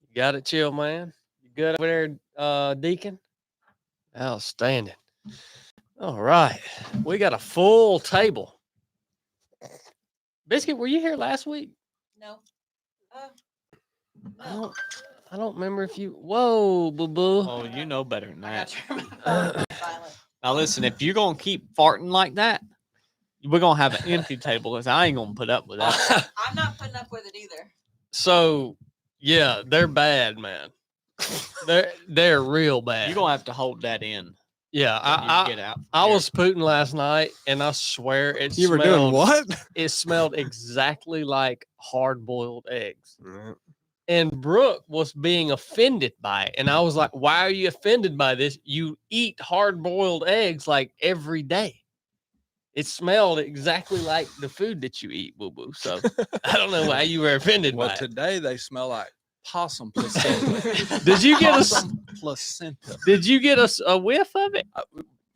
You got it, chill, man. You good over there, Deacon? Outstanding. All right. We got a full table. Biscuit, were you here last week? No. I don't remember if you. Whoa, boo boo. Oh, you know better than that. Silent. Now listen, if you're gonna keep farting like that, we're gonna have an empty table because I ain't gonna put up with that. I'm not putting up with it either. So, yeah, they're bad, man. They're real bad. You're gonna have to hold that in. Yeah, when you get out. I was pooting last night, and I swear it. You were doing what? It smelled exactly like hard-boiled eggs. And Brooke was being offended by it, and I was like, "Why are you offended by this? You eat hard-boiled eggs like every day. It smelled exactly like the food that you eat, boo boo. So I don't know why you were offended by it. Today they smell like possum placenta. Did you get placenta? Did you get us a whiff of it?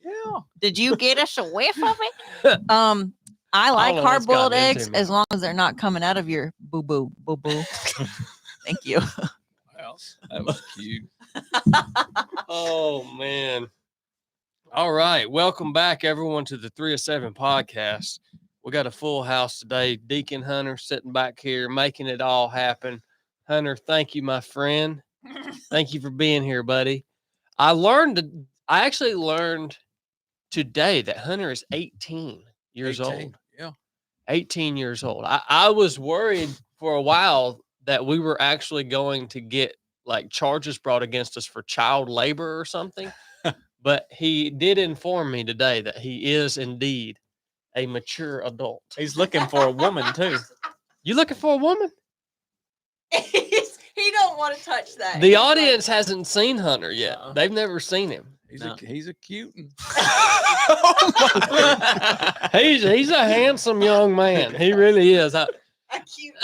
Yeah. Did you get us a whiff of it? I like know what's hard-boiled gotten into eggs me. as long as they're not coming out of your boo-boo. Thank you. Well, that was cute. Oh man. All right. Welcome back, everyone, to the 3 of 7 podcast. We got a full house today. Deacon Hunter sitting back here, making it all happen. Hunter, thank you, my friend. Thank you for being here, buddy. I actually learned today that Hunter is 18 years 18, old. Yeah. 18 years old. I was worried for a while that we were actually going to get like charges brought against us for child labor or something. But he did inform me today that he is indeed a mature adult. He's looking for a woman too. You looking for a woman? He don't want to touch that. The audience hasn't seen Hunter yet. They've never seen him. He's a cute one. He's a handsome young man. He really is. Cute.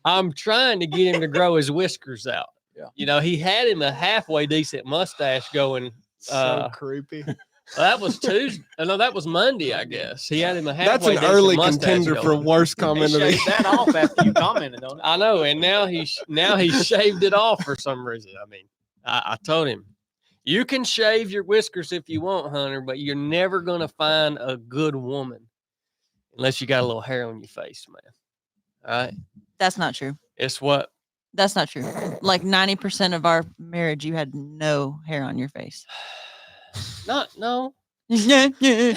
I'm trying to get him to grow his whiskers out. Yeah. You know, he had him a halfway decent mustache going. So creepy. Well, that was Tuesday. No, that was Monday, I guess. He had him a halfway That's an decent early mustache contender for going. worst He comment of the shaved that off after you commented on it. I know, and now he shaved it off for some reason. I mean, I told him, you can shave your whiskers if you want, Hunter, but you're never gonna find a good woman unless you got a little hair on your face, man. All right, That's not true. it's what. That's not true. Like 90% of our marriage, you had no hair on your face. No. Yeah. You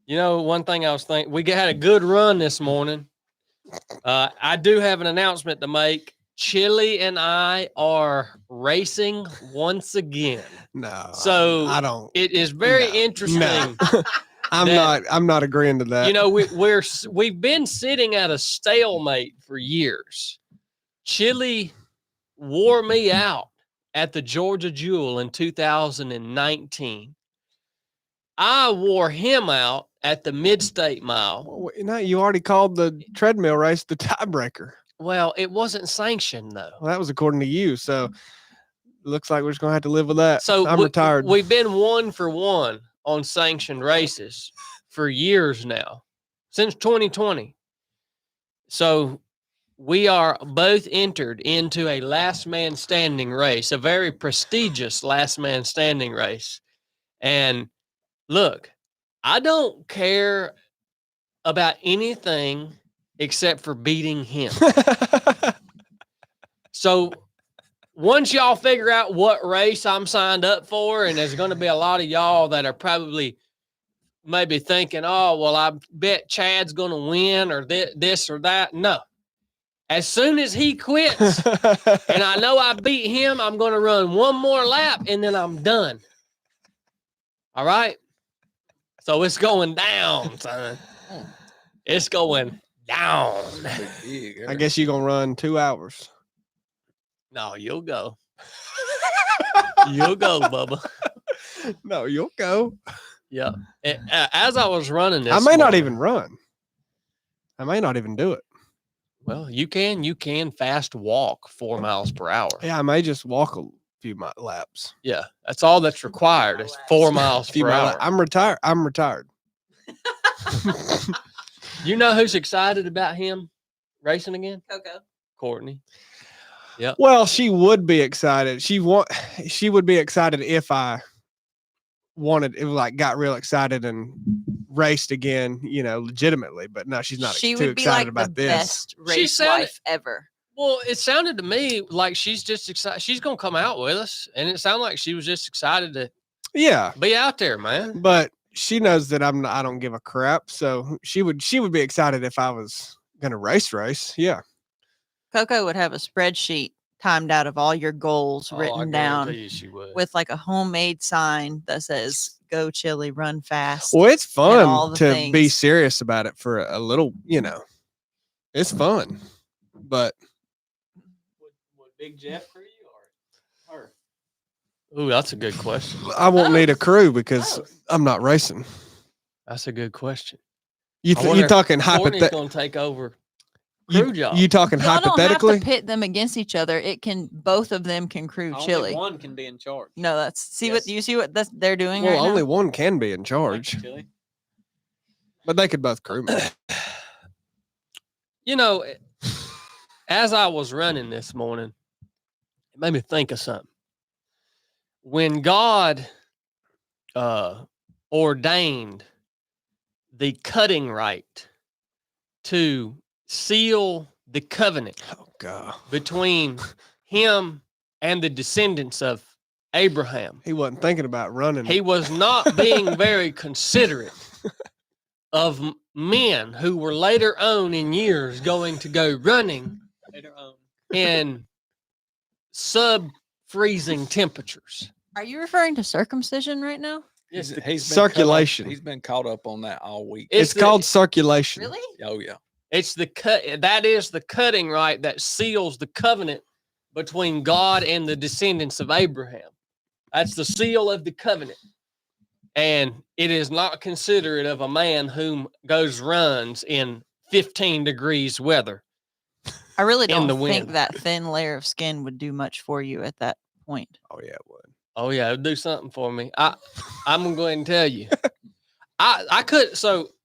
know, one thing I was thinking, we had a good run this morning. I do have an announcement to make. Chili and I are racing once again. No. So I don't. It is very No. interesting. No. I'm not agreeing to that. You know, we've been sitting at a stalemate for years. Chili wore me out at the Georgia Jewel in 2019. I wore him out at the Mid-State Mile. Well, no, you already called the treadmill race the tiebreaker. Well, it wasn't sanctioned though. Well, that was according to you. So it looks like we're just gonna have to live with that. So I'm retired. We've been 1 for 1 on sanctioned races for years now, since 2020. So we are both entered into a last man standing race, a very prestigious last man standing race. And look, I don't care about anything except for beating him. So once y'all figure out what race I'm signed up for, and there's going to be a lot of y'all that are probably maybe thinking, oh, well, I bet Chad's going to win or this or that. No. As soon as he quits and I know I beat him, I'm going to run one more lap and then I'm done. All right? So it's going down, son. It's going down. I guess you're gonna run 2 hours. No, you'll go. You'll go, Bubba. No, you'll go. Yeah. As I was running this, I may not morning- even run. I may not even do it. Well, you can fast walk 4 miles per hour. Yeah, I may just walk a few laps. Yeah, that's all that's required is 4 miles per hour. I'm retired. You know who's excited about him? racing again? Coco. Courtney. Well, she would be excited. She would be excited if I wanted it, like got real excited and raced again, legitimately. But no, she's not She too would be excited like about the this. best race sounded- wife ever. Well, it sounded to me like she's just excited. She's gonna come out with us, and it sounded like she was just excited to Yeah, be out there, man. but she knows that I don't give a crap. So she would be excited if I was gonna race. Yeah. Coco would have a spreadsheet timed out of all your goals I written guarantee down you she would. with like a homemade sign that says "Go Chili, Run Fast." Well, it's all fun the to be things. serious about it for a little. It's fun, but Would Big Jeff for you or her? Ooh, that's a good question. I won't need a crew because Both. I'm not racing. That's a good question. You I wonder if talking Courtney's hypothetically? gonna take over crew job. You talking Y'all don't have hypothetically? to pit them against each other. Both of them can crew Only chili. one can be in charge. No, that's Yes. you see what they're doing Well, right only now. one can be in charge, Chili. but they could both crew me. As I was running this morning, it made me think of something. When God ordained the cutting rite to seal the covenant Oh God, between him and the descendants of Abraham, he wasn't thinking about running. he was not being very considerate of men who were later on in years going to go running Later on. in sub-freezing temperatures. Are you referring to circumcision right now? Yes, He's been circulation. He's been caught up on that all week. it's the- called circulation. Really? Oh yeah. It's the cut. That is the cutting rite that seals the covenant between God and the descendants of Abraham. That's the seal of the covenant. And it is not considerate of a man whom goes runs in 15 degrees weather. I really In don't the think wind. that thin layer of skin would do much for you at that point. Oh yeah, it would. Oh yeah, it'll do something for me. I'm gonna go ahead and tell you. I could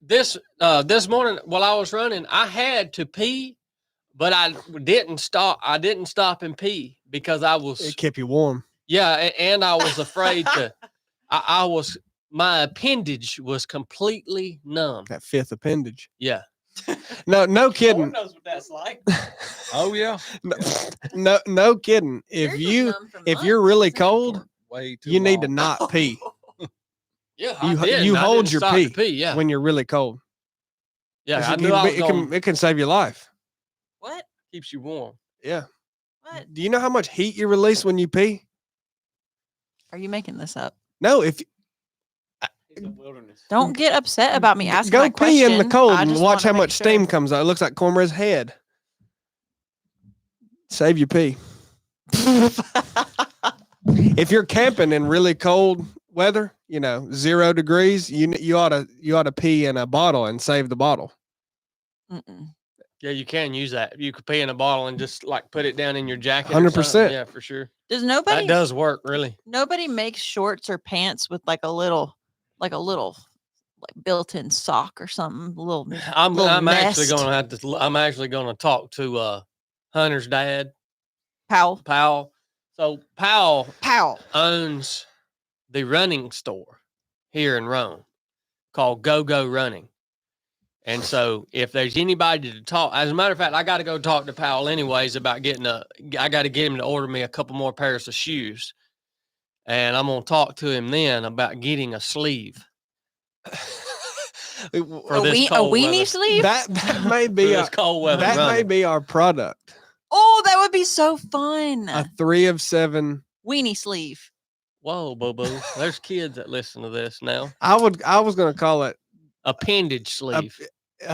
this morning while I was running, I had to pee, but I didn't stop. I didn't stop and pee because I was It kept you warm. and I was afraid to. My appendage was completely numb. That fifth appendage. Yeah. No Lord kidding. knows what that's like. Oh yeah. No kidding. If you're really cold, Way too you need to long. not pee Yeah, You hold your pee Yeah, when you're really cold. yeah. I It knew can I be- was it gonna, can it can save your life. What? keeps you warm. Yeah. What? Do you know how much heat you release when you pee? Are you making this up? No, if It's a wilderness. Don't get upset about me asking go that pee question. in the cold I and just watch wanna how make much sure. steam comes out. It looks like Cornbread's head. Save your pee. If you're camping in really cold weather, 0 degrees, you ought to pee in a bottle and save the bottle. Mm-mm. Yeah, you can use that. You could pee in a bottle and just like put it down in your jacket. or something. 100%. Yeah, for sure. Does That nobody does work, really. nobody makes shorts or pants with like a little like built-in sock or something? Little I'm actually nest. gonna talk to Hunter's dad, Powell. Powell. So Powell Powell. owns the running store here in Rome called Go Go Running. And so if there's anybody to talk, as a matter of fact, I got to go talk to Powell anyways about I got to get him to order me a couple more pairs of shoes. And I'm going to talk to him then about getting a sleeve. A this cold weenie weather. sleeve? That may For be this cold weather that may running. be our product. Oh, that would be so fun. A 3 of 7. Weenie sleeve. Whoa, boo-boo. There's kids that listen to this now. I was gonna call it Appendage sleeve. 3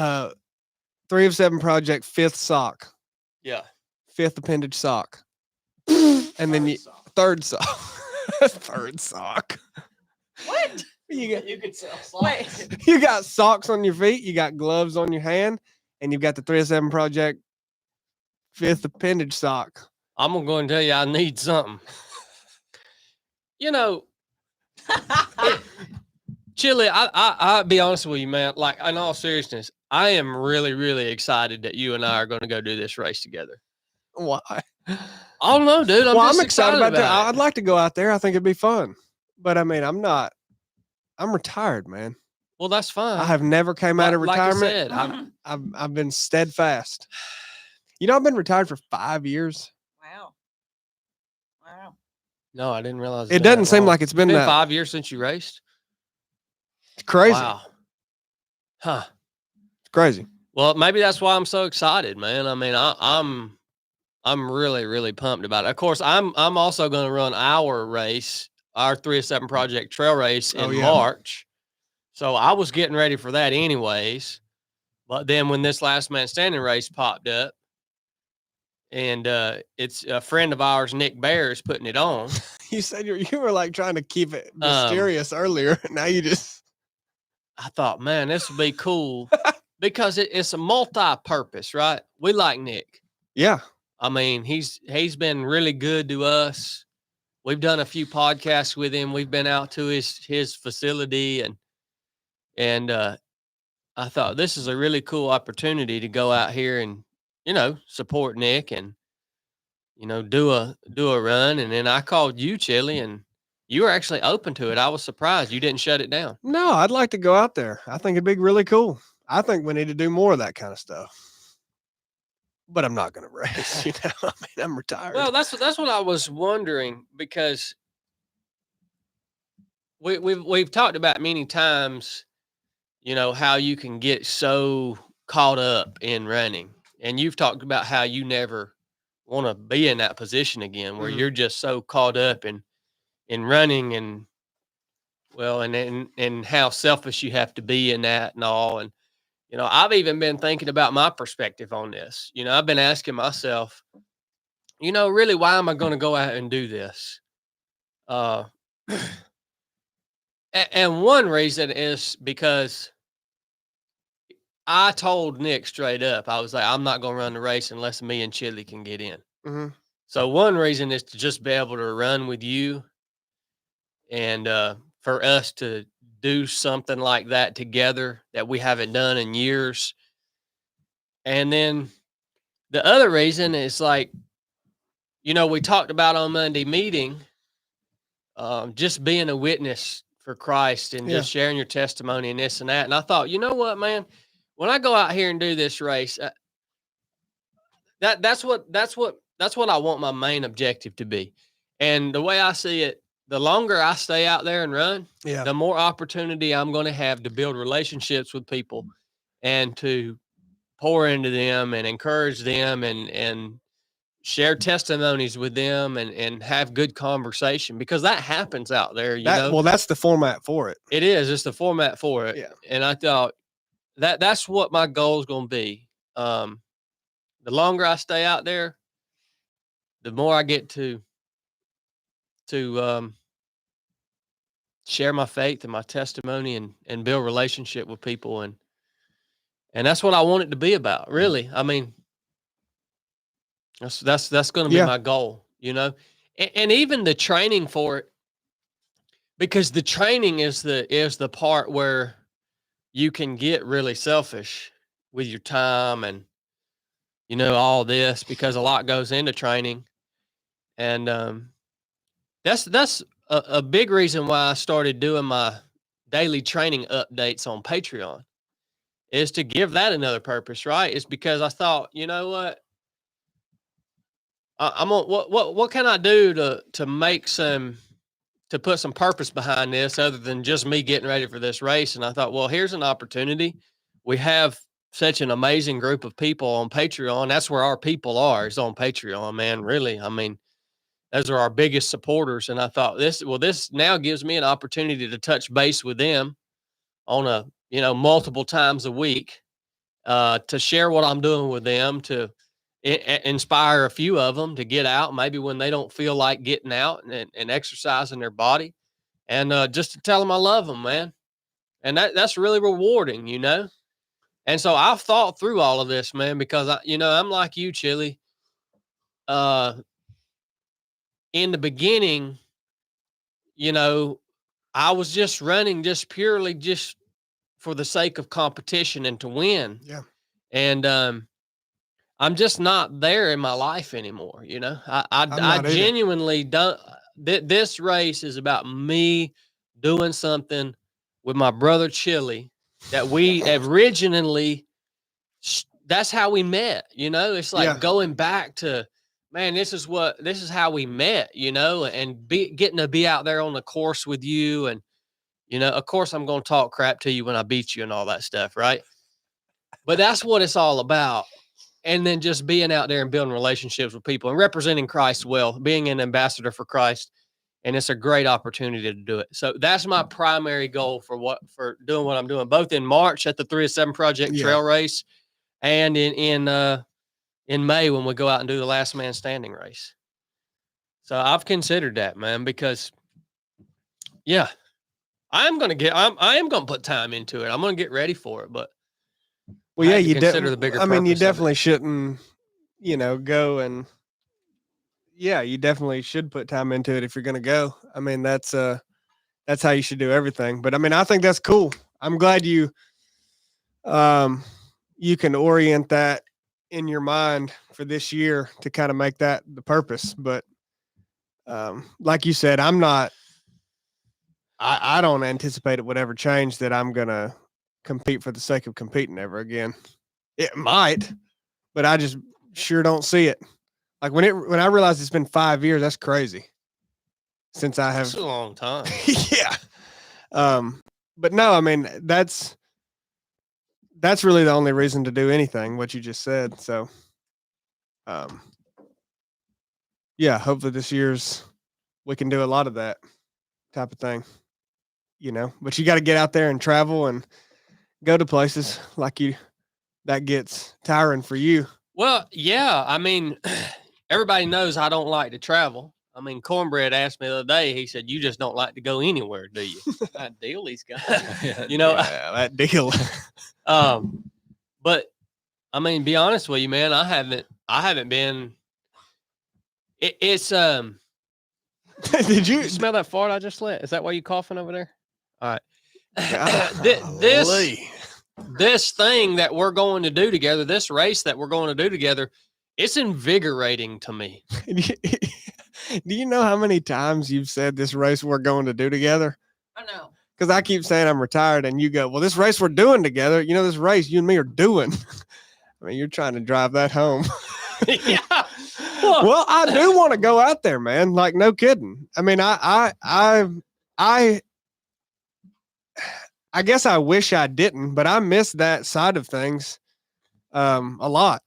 of 7 project 5th sock. Yeah. 5th appendage sock. And then third sock. Third sock. What? You could sell Wait. socks. You got socks on your feet, you got gloves on your hand, and you've got the 3 of 7 project 5th appendage sock. I'm going to go and tell you I need something. Chili, I'll be honest with you, man. Like, in all seriousness, I am really, really excited that you and I are going to go do this race together. Why? I don't know, dude. I'm Well, just I'm excited about that. it. I'd like to go out there. I think it'd be fun. But I mean, I'm not. I'm retired, man. Well, that's fine. I have never came out of Like I retirement. said, I've been steadfast. You know, I've been retired for 5 years. Wow. Wow. no, I didn't realize It doesn't seem like it's been that 5 years since you raced. crazy. Wow. Huh. It's crazy. Well, maybe that's why I'm so excited, man. I mean, I'm really, really pumped about it. Of course, I'm also going to run our race, our 307 Project Trail Race in March. So I was getting ready for that anyways. But then when this last man standing race popped up, and it's a friend of ours, Nick Bear, is putting it on. You said you were like trying to keep it mysterious earlier. Now you just. I thought, man, this would be cool because it's a multi-purpose, right? We like Nick. Yeah. I mean, he's been really good to us. We've done a few podcasts with him. We've been out to his facility, and I thought this is a really cool opportunity to go out here and, support Nick and, do a run. And then I called you, Chili, and you were actually open to it. I was surprised you didn't shut it down. No, I'd like to go out there. I think it'd be really cool. I think we need to do more of that kind of stuff. But I'm not going to race, I mean, I'm retired. Well, that's what I was wondering, because we've talked about many times, how you can get so caught up in running, and you've talked about how you never want to be in that position again, where you're just so caught up in running, and and how selfish you have to be in that and all. And I've even been thinking about my perspective on this. I've been asking myself, really, why am I going to go out and do this? And one reason is because I told Nick straight up, I was like, I'm not going to run the race unless me and Chili can get in. Mm-hmm. So one reason is to just be able to run with you, and for us to do something like that together that we haven't done in years. And then the other reason is, like, we talked about on Monday meeting, just being a witness for Christ and just sharing your testimony and this and that. And I thought, you know what, man, when I go out here and do this race, that's what I want my main objective to be. And the way I see it, the longer I stay out there and run, the more opportunity I'm going to have to build relationships with people and to pour into them and encourage them and share testimonies with them and have good conversation, because that happens out there, Well, that's the format for it. It is. It's the format for it. Yeah. And I thought that's what my goal is going to be. The longer I stay out there, the more I get to share my faith and my testimony and build relationship with people. And that's what I want it to be about, really. I mean, that's going to be my goal, and even the training for it, because the training is the part where you can get really selfish with your time and, all this, because a lot goes into training. And that's a big reason why I started doing my daily training updates on Patreon, is to give that another purpose, right? It's because I thought, you know what? What can I do to put some purpose behind this other than just me getting ready for this race? And I thought, well, here's an opportunity. We have such an amazing group of people on Patreon. That's where our people are, is on Patreon, man. Really. I mean, those are our biggest supporters. And I thought this now gives me an opportunity to touch base with them on multiple times a week, to share what I'm doing with them, to inspire a few of them to get out, maybe when they don't feel like getting out and exercising their body, and just to tell them I love them, man. And that's really rewarding, And so I've thought through all of this, man, because I'm like you, Chili. In the beginning, I was just running just purely just for the sake of competition and to win. Yeah. And I'm just not there in my life anymore. You know, I not either. genuinely don't. This race is about me doing something with my brother Chili that we originally. That's how we met. You know, it's like Yeah. going back to, man, this is how we met. You know, and getting to be out there on the course with you, and you know, of course, I'm going to talk crap to you when I beat you and all that stuff, right? But that's what it's all about. And then just being out there and building relationships with people and representing Christ well, being an ambassador for Christ. And it's a great opportunity to do it. So that's my primary goal for doing what I'm doing, both in March at the 3 of 7 Project Trail Race and in May when we go out and do the last man standing race. So I've considered that, man, because yeah, I am going to put time into it. I'm going to get ready for it, but Well, yeah, you you consider the bigger. I mean, you purpose of it. definitely shouldn't, you know, go and. Yeah, you definitely should put time into it if you're going to go. I mean, that's how you should do everything. But I mean, I think that's cool. I'm glad you can orient that in your mind for this year to kind of make that the purpose. But like you said, I don't anticipate it would ever change that I'm going to compete for the sake of competing ever again. It might, but I just sure don't see it. Like when I realized it's been 5 years, that's crazy. Since I have, That's a long time. yeah. But no, I mean that's really the only reason to do anything. What you just said. So, yeah. Hopefully this year's we can do a lot of that type of thing. You know, but you got to get out there and travel and go to places that gets tiring for you. Well, yeah. I mean, everybody knows I don't like to travel. I mean, Cornbread asked me the other day, he said, you just don't like to go anywhere, do you? That deal he's got. You know, Yeah, that deal. but I mean, be honest with you, man, I haven't been, it's, Did you you smell that fart I just let? Is that why you coughing over there? All right. Golly. This thing that we're going to do together, this race that we're going to do together, it's invigorating to me. Do you know how many times you've said this race we're going to do together? I know. Because I keep saying I'm retired, and you go, well, this race we're doing together, you know, this race you and me are doing. I mean, you're trying to drive that home. Yeah. Well, I do want to go out there, man. Like, no kidding. I mean, I guess I wish I didn't, but I miss that side of things a lot.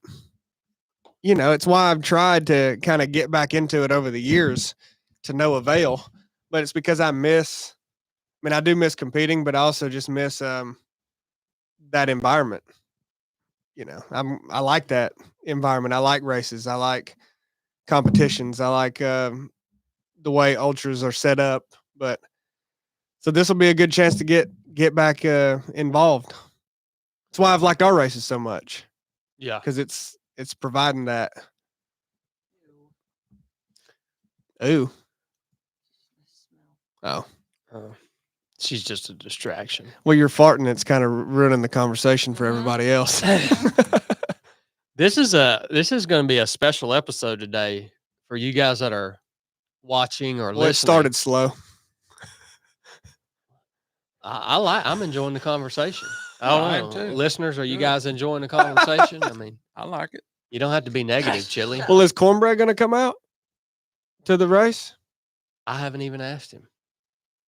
You know, it's why I've tried to kind of get back into it over the years to no avail. But it's because I do miss competing, but I also just miss that environment. You know, I like that environment. I like races. I like competitions. I like the way ultras are set up. But so this will be a good chance to get back involved. That's why I've liked our races so much. Yeah. Because it's providing that. Ooh. Oh. She's just a distraction. Well, you're farting. It's kind of ruining the conversation for everybody else. This is going to be a special episode today for you guys that are watching or Well, listening. it started slow. I'm enjoying the conversation. I I don't am know. too. Listeners, are you Good. guys enjoying the conversation? I mean, I like it. you don't have to be negative, Chili. Well, is Cornbread going to come out to the race? I haven't even asked him.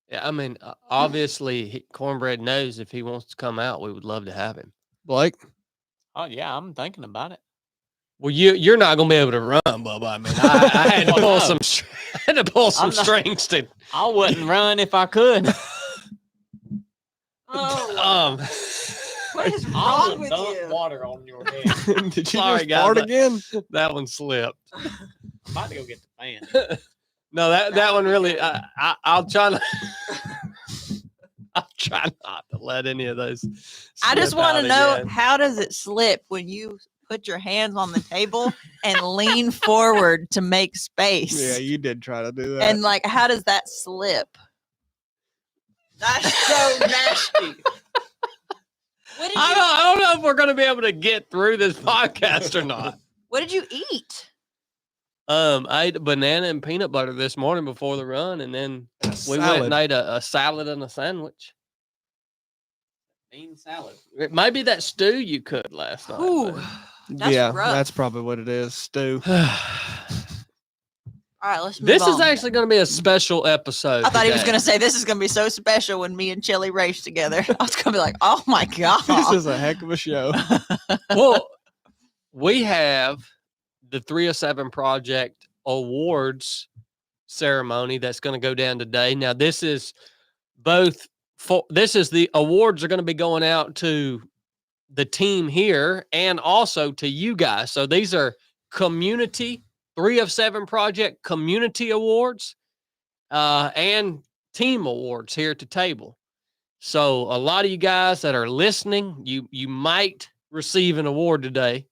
Yeah, I mean, obviously, Cornbread knows if he wants to come out, we would love to have him. Blake? Oh yeah, I'm thinking about it. Well, you're not going to be able to run, Bubba. I mean, I had to Well, pull no. some I'm not- strings to. I wouldn't run if I could. Oh, what is I wrong will with dump you? water on your head. Did you Sorry, just guys, fart I- again? That one slipped. I'm about to go get the fan. No, that one really. I'll try not. I'll try not to let any of those. I just slip want out to know, again. how does it slip when you put your hands on the table and lean forward to make space? Yeah, you did try to do that. And like, how does that slip? That's so nasty. What did I don't know if we're going to be able to get through this podcast or not. What did you eat? I ate a banana and peanut butter this morning before the run, and then we went and ate a salad and a sandwich. Bean salad. It might be that stew you cooked last night. Ooh, but- that's rough. that's probably what it is. Stew. All right, let's move This on. is actually going to be a special episode. I thought he was today. going to say this is going to be so special when me and Chili race together. I was going to be like, oh my God. This is a heck of a show. Well, we have the 307 Project Awards ceremony that's going to go down today. Now, this is the awards are going to be going out to the team here and also to you guys. So these are community 307 Project community awards and team awards here at the table. So a lot of you guys that are listening, you might receive an award today,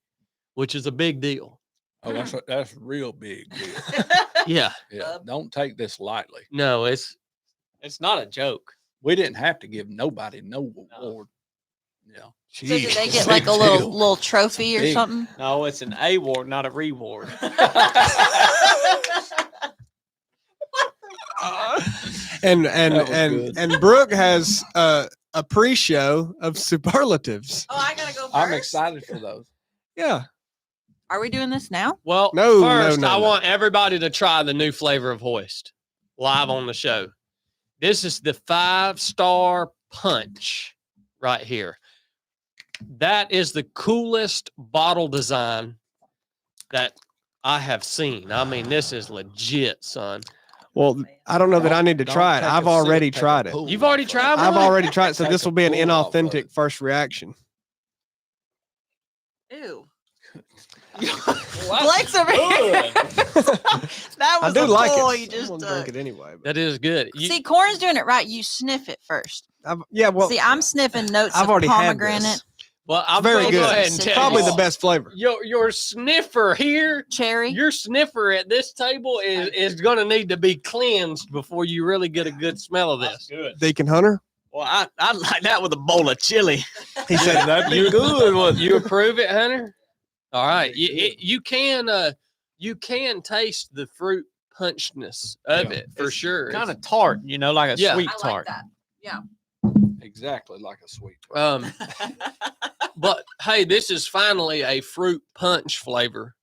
which is a big deal. Oh, that's real big deal. Yeah. Yeah, don't take this lightly. No, it's not a joke. We didn't have to give nobody no award. Yeah. So did they Jeez. get like a Big little deal. little trophy or Big. something? No, it's an award, not a reward. And That was good. and Brooke has a pre-show of superlatives. Oh, I gotta go first. I'm excited for those. Yeah. Are we doing this now? Well, No, no, first, no, I no. want everybody to try the new flavor of Hoist live on the show. This is the 5-star punch right here. That is the coolest bottle design that I have seen. I mean, this is legit, son. Well, I don't know that I need to Don't try it. take a I've sip, already take a tried it. pull You've already off of tried it. one? I've already tried it, so Take this a will be an pull off of inauthentic it. first reaction. Ew. What? Blake's over here. That I was do a like pull it. you I'm just gonna took. drink it anyway. But That is good. See, Corn's doing it right. You sniff it first. yeah, well, See, I'm sniffing notes I've of already had pomegranate, this. well, I'm Very gonna good. go ahead and It's tell Probably you. the best flavor. Your sniffer here, cherry. your sniffer at this table is going to need to be cleansed before you really get a good smell of this. Good. Deacon Hunter, Well, I'd like that with a bowl of chili. he said That'd be You good. Wouldn't You approve it, Hunter? All right. Very You can taste the fruit punchness of Yeah. it for sure. Kind of tart, like a Yeah. sweet I like tart. that. Exactly like a sweet. But hey, this is finally a fruit punch flavor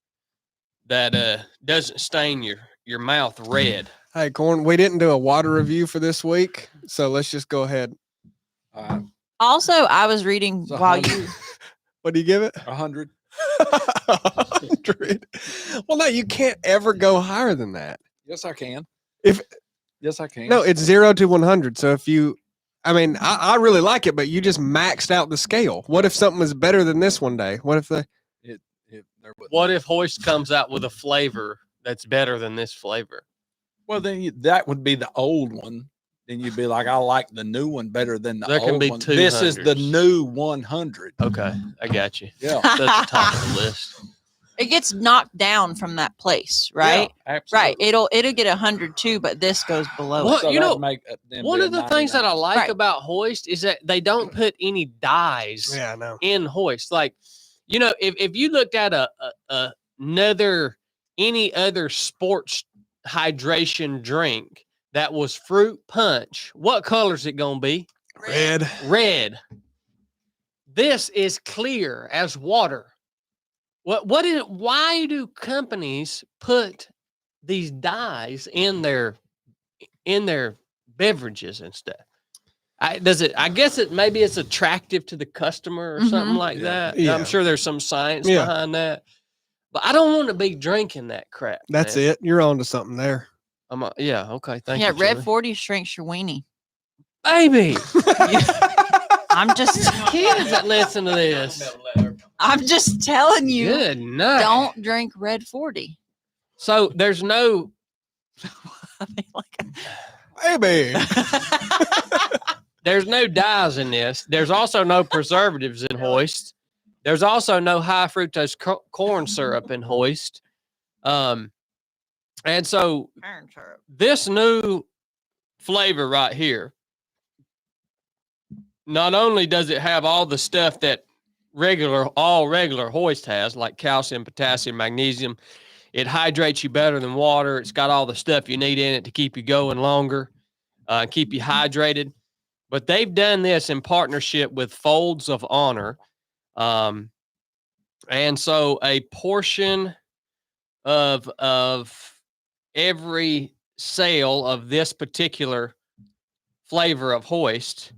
that doesn't stain your mouth red. Hey, Corn, we didn't do a water review for this week, so let's just go ahead. Also, I was reading It's a while hundred. you. What do you give it? 100. 100. Well, no, you can't ever go higher than that. Yes, I can. If- yes, I can. No, it's 0 to 100. So if you, I mean, I really like it, but you just maxed out the scale. What if something was better than this one day? What if the, There wouldn't What be. if Hoist comes out with a flavor that's better than this flavor? Well, then that would be the old one. Then you'd be like, I like the new one better than the There can old be one. two This is the 100s. new 100. Okay, I got you. Yeah. That's the top of the list. It gets knocked down from that place, right? Yeah, absolutely. Right. It'll get 102, but this goes below What? it. So You know, that'd make them One be of a the things that I 99. like Right. about Hoist is that they don't put any dyes yeah, no. in Hoist. Like, if you looked at any other sports hydration drink that was fruit punch, what color is it gonna be? Red. Red. This is clear as water. Why do companies put these dyes in their beverages and stuff? I guess maybe it's attractive to the customer or something Mhm. like Yeah. that. Yeah. I'm sure there's some science Yeah. behind that. But I don't want to be drinking that crap. That's man. it. You're on to something there. Yeah, okay. Thank Yeah, you. Red Julie. 40 shrinks your weenie. Baby. I'm just Kids that listen to this. I'm just telling you, Good night. don't drink Red 40. So there's no I mean, like, Baby. There's no dyes in this. There's also no preservatives in Hoist. There's also no high fructose corn syrup in Hoist. And so this new flavor right here. not only does it have all the stuff that all regular Hoist has, like calcium, potassium, magnesium, it hydrates you better than water. It's got all the stuff you need in it to keep you going longer, keep you hydrated. But they've done this in partnership with Folds of Honor. And so a portion of every sale of this particular flavor of Hoist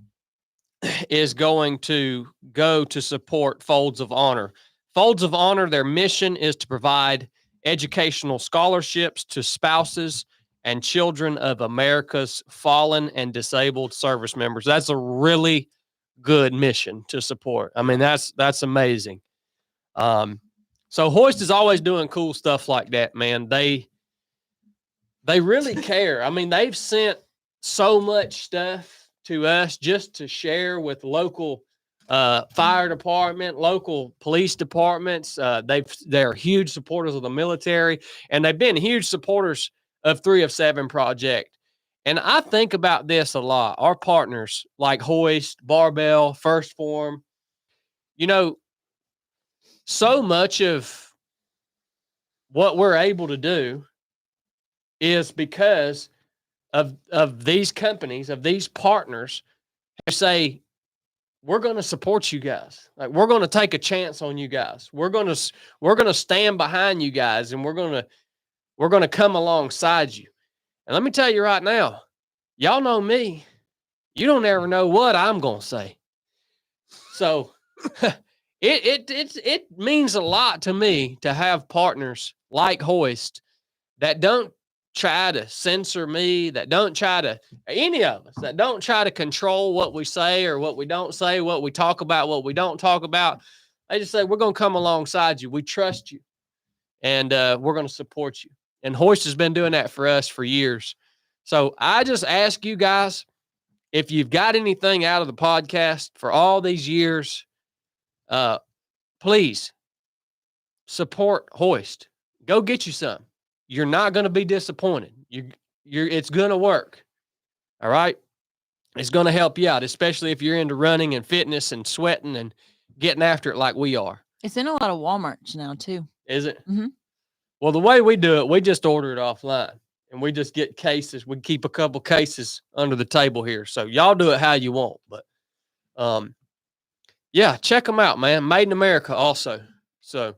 is going to go to support Folds of Honor. Folds of Honor, their mission is to provide educational scholarships to spouses and children of America's fallen and disabled service members. That's a really good mission to support. I mean, that's amazing. So Hoist is always doing cool stuff like that, man. They really care. I mean, they've sent so much stuff to us just to share with local fire department, local police departments. They're huge supporters of the military, and they've been huge supporters of 3 of 7 Project. And I think about this a lot. Our partners like Hoist, Barbell, First Form, you know, so much of what we're able to do is because of these companies, of these partners who say, we're going to support you guys. Like, we're going to take a chance on you guys. We're going to stand behind you guys, and we're going to come alongside you. And let me tell you right now, y'all know me. You don't ever know what I'm going to say. So it means a lot to me to have partners like Hoist that don't try to censor me, that don't try to, any of us, that don't try to control what we say or what we don't say, what we talk about, what we don't talk about. They just say, we're going to come alongside you. We trust you, and we're going to support you. And Hoist has been doing that for us for years. So I just ask you guys, if you've got anything out of the podcast for all these years, please support Hoist. Go get you some. You're not going to be disappointed. It's going to work. All right. It's going to help you out, especially if you're into running and fitness and sweating and getting after it like we are. It's in a lot of Walmarts now too. Is it? Mm-hmm. Well, the way we do it, we just order it offline, and we just get cases. We keep a couple cases under the table here. So y'all do it how you want. But yeah, check them out, man. Made in America also. So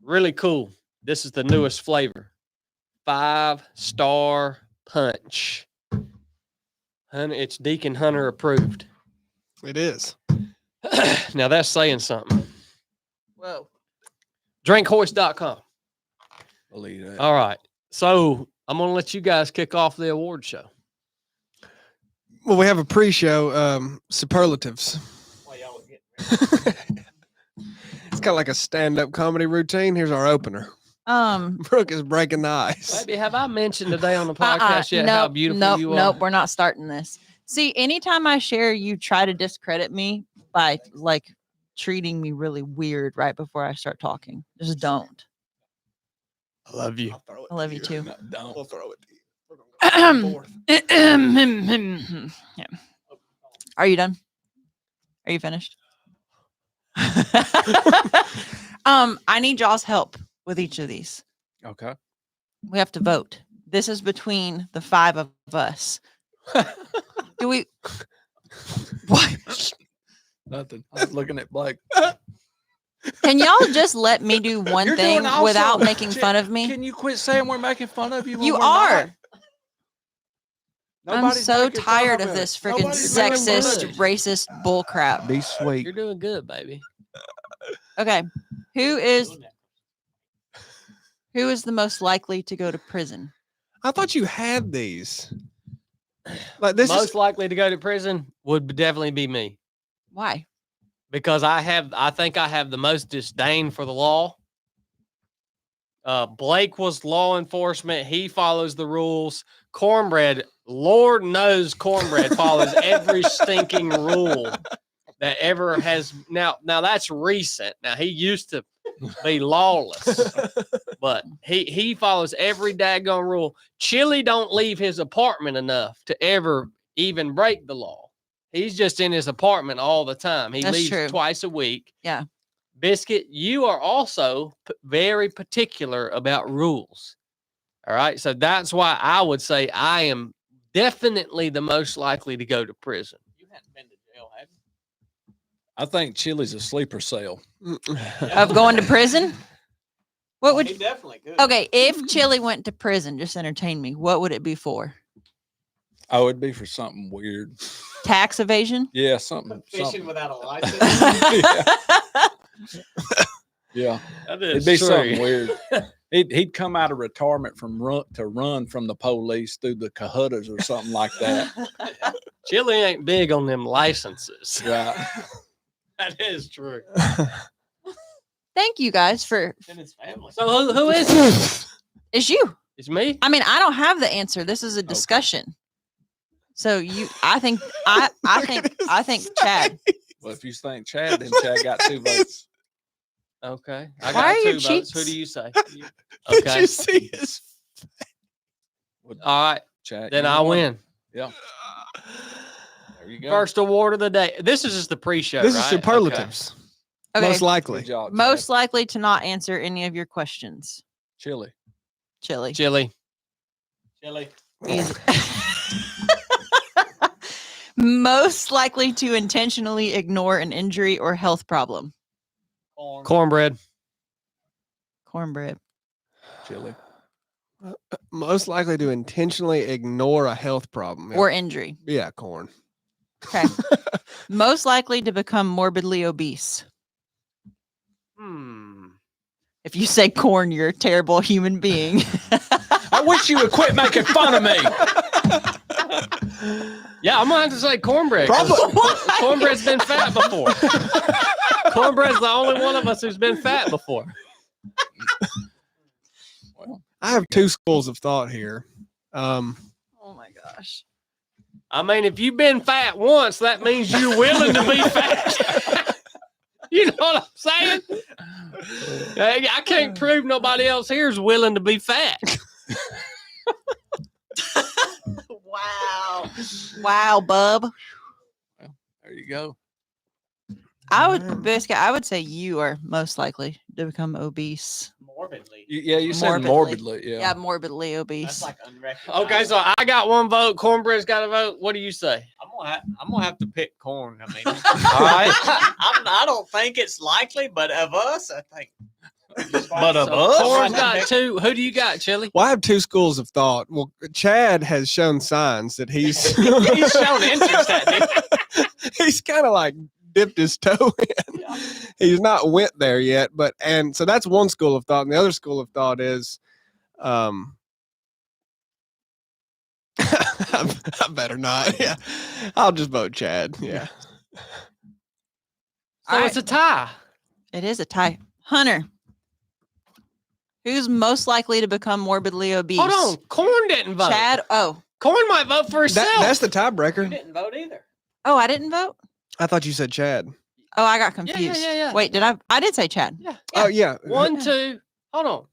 really cool. This is the newest flavor. 5-star punch. It's Deacon Hunter approved. It is. Now that's saying something. Whoa. Drinkhoist.com. Believe that. All right. So I'm going to let you guys kick off the award show. Well, we have a pre-show, superlatives. It's kind of like a stand-up comedy routine. Here's our opener. Brooke is breaking the ice. Baby, have I mentioned today on the podcast yet how beautiful you are? Nope, we're not starting this. See, anytime I share, you try to discredit me by like treating me really weird right before I start talking. Just don't. I love you. I love you too. No, don't. We'll throw it to you. We're gonna go back and forth. Yeah. Are you done? Are you finished? I need y'all's help with each of these. Okay. We have to vote. This is between the 5 of us. Do we? What? Nothing. I was looking at Blake. Can y'all just let me do one You're thing doing awesome. without making fun of me? Can you quit saying we're making fun of you? when You we're are. not? I'm Nobody's so making fun tired of us. this freaking Nobody's making fun of sexist, us. racist bullcrap. Be sweet. You're doing good, baby. Okay, who is the most likely to go to prison? I thought you had these. Like this Most is likely to go to prison would definitely be me, Why? because I think I have the most disdain for the law. Blake was law enforcement. He follows the rules. Cornbread, Lord knows Cornbread follows every stinking rule that ever has. Now that's recent. Now he used to be lawless, but he follows every daggone rule. Chili don't leave his apartment enough to ever even break the law. He's just in his apartment all the time. He That's leaves true. twice a week. Yeah. Biscuit, you are also very particular about rules. All right. So that's why I would say I am definitely the most likely to go to prison. You hadn't been to jail, have you? I think Chili's a sleeper cell. Of going to prison? What would? He definitely could. Okay, if Chili went to prison, just entertain me. What would it be for? Oh, it'd be for something weird. Tax evasion? Yeah, something. Fishing without a license. Yeah, That it'd is be true. something weird. He'd come out of retirement from run from the police through the Cahuttas or something like that. Chili ain't big on them licenses. Right. That is true. Thank you guys for. And his family. So who is it? It's you. It's me. I mean, I don't have the answer. This is a discussion. So I think Chad. Well, if you think Chad, then Chad got 2 votes. Okay. I Why got are 2 your votes. cheeks- Who do you say? Did Okay. you see his? All right. Chad, Then you I won. win. Yeah. There you go. First award of the day. This is just the pre-show. This is right? superlatives. Okay. Most likely. Good job, Chad. Most likely to not answer any of your questions. Chili. Chili. Okay. Chili. Chili. Easy. Most likely to intentionally ignore an injury or health problem. Corn. Cornbread. Cornbread. Chili. Most likely to intentionally ignore a health problem. Yeah. Or injury. Yeah, corn. Okay. Most likely to become morbidly obese. If you say corn, you're a terrible human being. I wish you would quit making fun of me. Yeah, I'm gonna have to say cornbread. 'cause Cornbread's been fat before. Cornbread's the only one of us who's been fat before. Well, I have 2 schools of thought here. Oh my gosh. I mean, if you've been fat once, that means you're willing to be fat. You know what I'm saying? I can't prove nobody else here is willing to be fat. Wow. Wow, bub. there you go. I would say you are most likely to become obese. Morbidly. You said Morbidly. morbidly. Yeah. Yeah, morbidly obese. That's like unrecognized. Okay, so I got 1 vote. Cornbread's got a vote. What do you say? I'm gonna have to pick corn. I mean, all right. I don't think it's likely, but of us, I think. But of So us, Corn's got 2. Who do you got, Chili? Well, I have 2 schools of thought. Well, Chad has shown signs that he's he's shown interest at it. he's kind of like dipped his toe in. Yeah. He's not went there yet, and so that's one school of thought. And the other school of thought is, I better not. Yeah, I'll just vote Chad. Yeah. So All it's a tie. It is a tie. Hunter. Who's most likely to become morbidly obese? Hold on. Corn didn't vote. Chad. Oh. Corn might vote for himself. That's the You tiebreaker. didn't vote either. Oh, I didn't vote? I thought you said Chad. Oh, I got Yeah, confused. yeah. Wait, did I? I did say Chad. Yeah. Oh yeah. 1, 2. Hold on.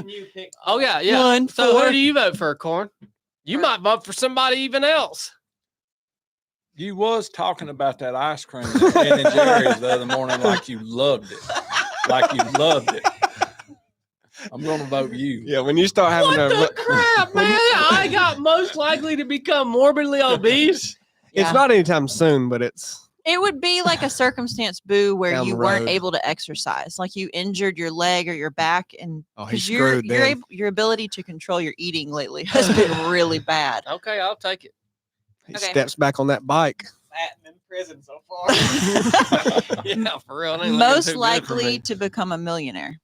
You pick. Oh, yeah. 1, So 4. who do you vote for, Corn? You might vote for somebody even else. You was talking about that ice cream at Ben and Jerry's the other morning like you loved it. Like you loved it. I'm going to vote you. Yeah, when you start having What the a, crap, man? I got most likely to become morbidly obese. it's Yeah. not anytime soon, but it's It would be like a circumstance, Boo, where Down you the weren't road. able to exercise, like you injured your leg or your back, and oh he's 'cause your screwed then. your ability to control your eating lately has been really bad. Okay, I'll take it. He Okay. steps back on that bike. Fat in prison so far. Yeah, for real. it ain't looking Most too good for likely me. to become a millionaire.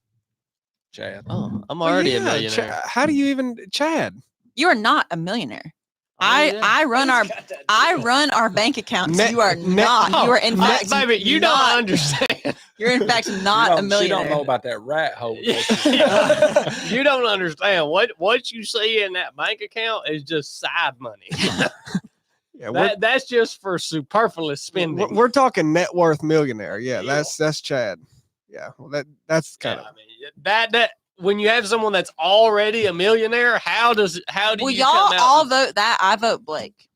Chad. Oh, I'm Well, already a yeah, millionaire. How do you even Chad? You are not a millionaire. Oh, yeah. I run our Got that I deal. run our bank accounts. Net- You are net- not. You are in Oh, fact, baby, you don't not- understand. You're in fact not a She don't millionaire. know about that rat hole. You don't understand. What you see in that bank account is just side money. Yeah, That's just for superfluous spending. we're talking net worth millionaire. Yeah, Yeah. that's Chad. Yeah, well that's kind Yeah, of I mean, that when you have someone that's already a millionaire, how do Well, you y'all come out all and- vote that. I vote Blake.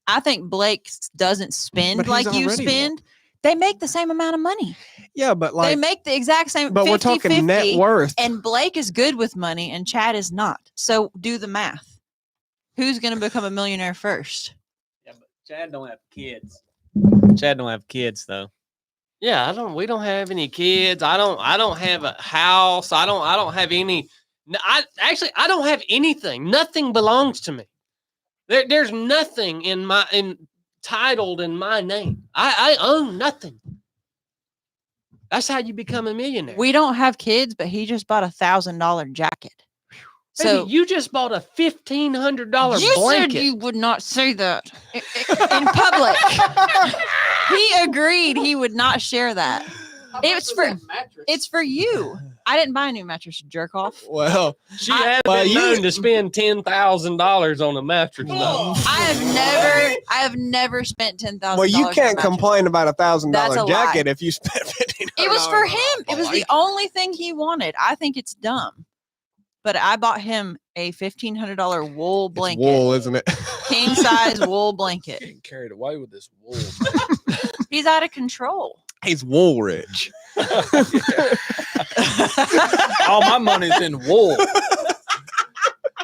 I think Blake doesn't But spend he's like you already spend. They make the same amount of money. Yeah, but They like, make the exact same. but 50, we're talking net 50, worth. and Blake is good with money, and Chad is not. So do the math. Who's going to become a millionaire first? Yeah, but Chad don't have kids. Chad don't have kids though. Yeah, we don't have any kids. I don't have a house. I don't have any. I don't have anything. Nothing belongs to me. There's nothing titled in my name. I own nothing. That's how you become a millionaire. We don't have kids, but he just bought $1,000 jacket. So So you just bought a $1,500 you blanket. said you would not say that in public. He agreed he would not share that. It's for you. I didn't buy a new mattress, jerk off. Well, She has Well, been you- known to spend $10,000 on a mattress. Though. I have never spent $10,000. well, you can't on a mattress. complain about That's a $1,000 lie. jacket if you spent $1,500. It was for him. on a It was the blanket. only thing he wanted. I think it's dumb. But I bought him a $1,500 wool It's blanket. wool, isn't it? King size wool blanket. Getting carried away with this wool. He's out of control. He's wool rich. All my money's in wool.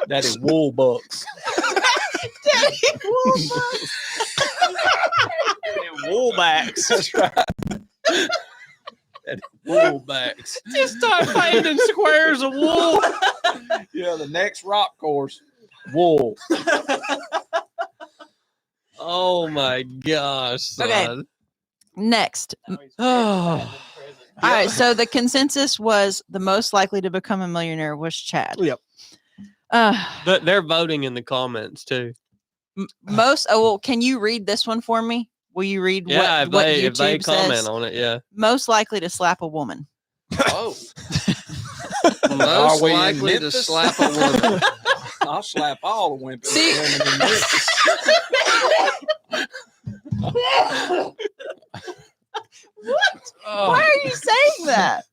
Daddy wool bucks. Woolbacks. That's right. Daddy wool backs. Just start painting squares of wool. Yeah, the next rock course, wool. Oh my gosh. Son. Okay. Next. Oh. All right. So the consensus was the most likely to become a millionaire was Chad. Yep. But they're voting in the comments too. Most. Oh, well, can you read this one for me? Will you read Yeah, what if they YouTube comment says? on it, yeah. Most likely to slap a woman. Oh. Are Most we in likely to Memphis? slap a woman. I'll slap all the women. See- women in Memphis. Oh. Why are you saying that?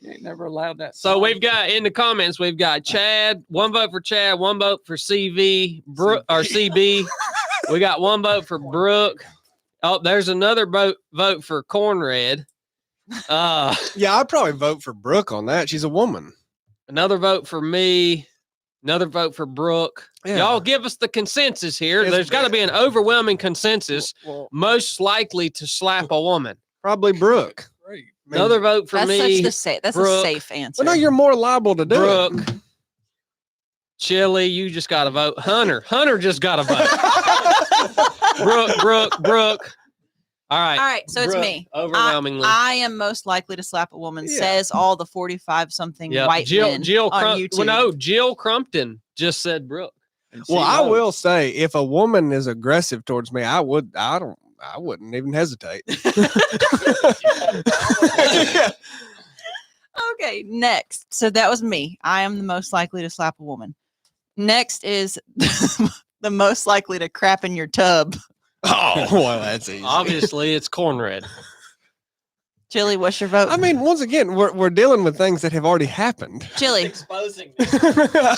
You ain't never allowed that. So song. we've got in the comments, we've got Chad, one vote for Chad, one vote for CV, Brooke or CB. We got one vote for Brooke. Oh, there's another vote for Cornred. Yeah, I'd probably vote for Brooke on that. She's a woman. Another vote for me. Another vote for Brooke. Yeah. Y'all give us the consensus here. Yes, There's got to be an overwhelming consensus. Well, Most likely to slap a woman. probably Brooke. Great. I mean, Another vote for That's me. a Brooke. safe answer. Well, no, you're more liable to do Brooke. it. Chili, you just got to vote. Hunter just got to vote. Brooke. All right. All right, so it's Brooke, me. Overwhelmingly. I am most likely to slap a woman, Yeah. says all the 45-something Yeah. white men on YouTube. Well, no, Jill Crumpton just said Brooke. And she Well, I voted. will say, if a woman is aggressive towards me, I wouldn't even hesitate. Okay, next. So that was me. I am the most likely to slap a woman. Next is the most likely to crap in your tub. Oh, well, that's easy. Obviously, it's Cornred. Chili, what's your vote? I mean, once again, we're dealing with things that have already happened. Chili, Exposing.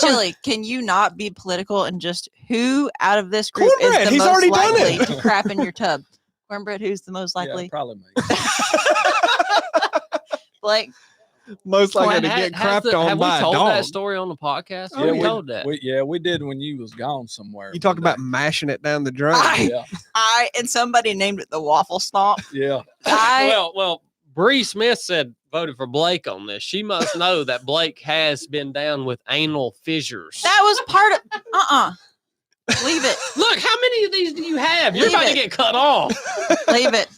Chili, can you not be political and just who out of this group Cornbread, is the he's most already done likely it. to crap in your tub? Cornbread, who's the most likely? Yeah, probably me. Blake, Most likely to Has get crapped the- on have by we told a dog. that story on the podcast? Oh, we yeah. told that. We did when you was gone somewhere. You talk about mashing it down the drain. Yeah, and somebody named it the waffle stomp. yeah. Well, Bree Smith said voted for Blake on this. She must know that Blake has been down with anal fissures. That was part of leave it. Look, how many of these do you have? You're Leave about it. to get cut off. Leave it.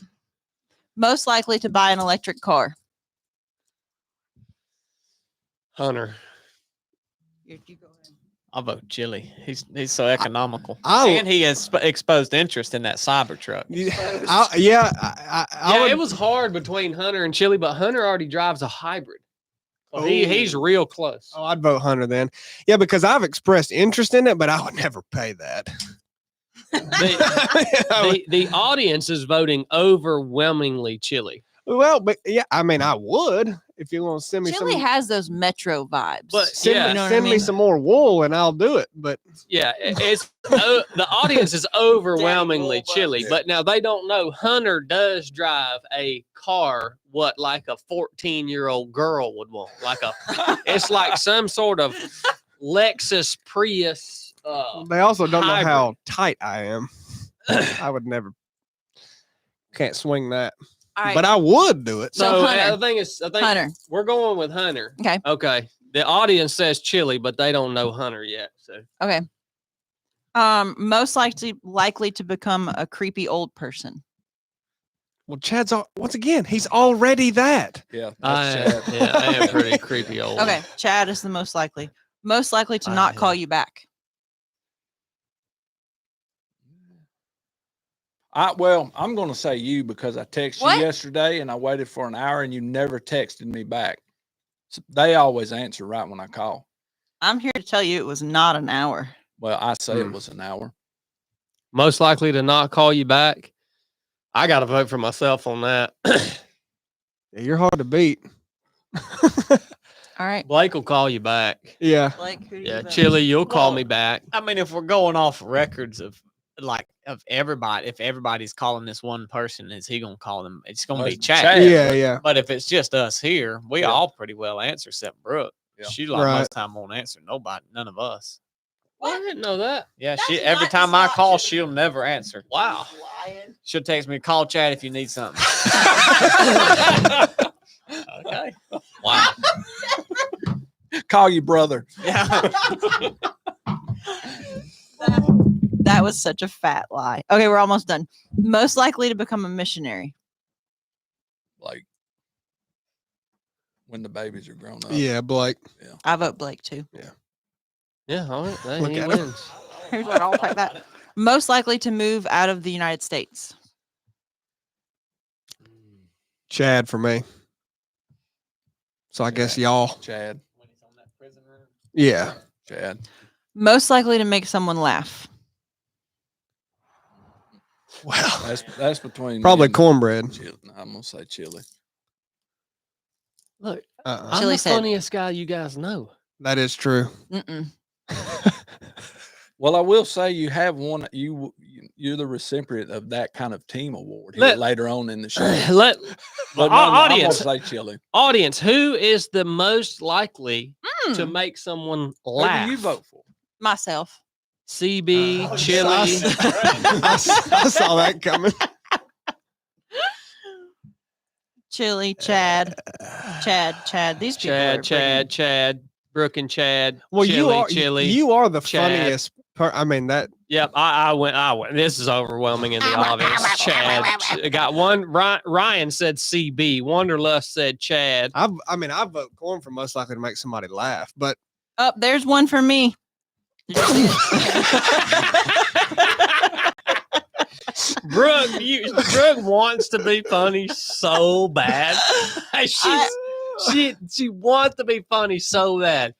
Most likely to buy an electric car. Hunter. You go ahead. I'll vote Chili. He's so economical. I- And he has exposed interest in that Cybertruck. I Yeah, would- it was hard between Hunter and Chili, but Hunter already drives a hybrid. So Oh. he's real close. Oh, I'd vote Hunter then. Yeah, because I've expressed interest in it, but I would never pay that. The audience is voting overwhelmingly Chili. Well, but yeah, I mean, I would If you want to send me Chili some, has those metro vibes. But send, yeah, you know what I send me mean? some more wool and I'll do it. But yeah, it's the audience is overwhelmingly Daddy chilly. Yeah. But now they don't know Hunter does drive a car what like a 14-year-old girl would want. It's like some sort of Lexus Prius. they also don't know how hybrid. tight I am. I would never. Can't swing that. All right. But I would do it. So So Hunter. the thing is, I think Hunter. we're going with Hunter. Okay. Okay. The audience says chili, but they don't know Hunter yet. So Okay. Most likely to become a creepy old person. Well, Chad's once again, he's already that. Yeah. I That's Chad. am pretty creepy old. Okay, Chad is the most likely. Most likely to not call you back. Well, I'm going to say you because I texted What? you yesterday and I waited for an hour and you never texted me back. So they always answer right when I call. I'm here to tell you it was not an hour. Well, I say it was an hour. Most likely to not call you back. I got to vote for myself on that. Yeah, you're hard to beat. All right. Blake will call you back. Yeah. Blake, who do you Yeah, vote? Chili, you'll call Well, me back. I mean, if we're going off records of everybody, if everybody's calling this one person, is he gonna call them? It's gonna be It's Chad. Chad. Yeah, yeah. But if it's just us here, we Yeah. all pretty well answer except Brooke. Yeah. She like Right. most time won't answer nobody, none of us. I didn't know that. Yeah, That's she not every time I deception. call, she'll never answer. Wow. She'll text me, call Chad if you need something. Okay. Wow. Call you brother. Yeah. That was such a fat lie. Okay, we're almost done. Most likely to become a missionary. Like when the babies are grown up. Yeah, Blake. I vote Blake too. Yeah, all right. Hey, Look he at him. wins. Here's what I'll take that. Most likely to move out of the United States. Chad for me. So I guess y'all. Chad. Yeah. Chad. Most likely to make someone laugh. Well, That's between me probably and cornbread. Chili. No, I'm gonna say chili. Look, Uh-uh. I'm Chili the said- funniest guy you guys know. That is true. Mm-mm. Well, I will say you have one. You're the recipient of that kind of team award here Let- later on in the show. Let But audience, I'm gonna say chili. audience, who is the most likely to Mm, make someone Who laugh? do you vote for? myself. CB, Oh, Chili. I saw that coming. Chili, Chad. These people are Chad, Brooke and Chad. Well, Chili. you are the Chad. funniest. I mean that. Yep, I went. This is overwhelming in the audience. Chad got one. Ryan said CB. Wanderlust said Chad. I vote corn for most likely to make somebody laugh. But Oh, there's one for me. Did you see it? Brooke wants to be funny so bad. She wants to be funny so bad.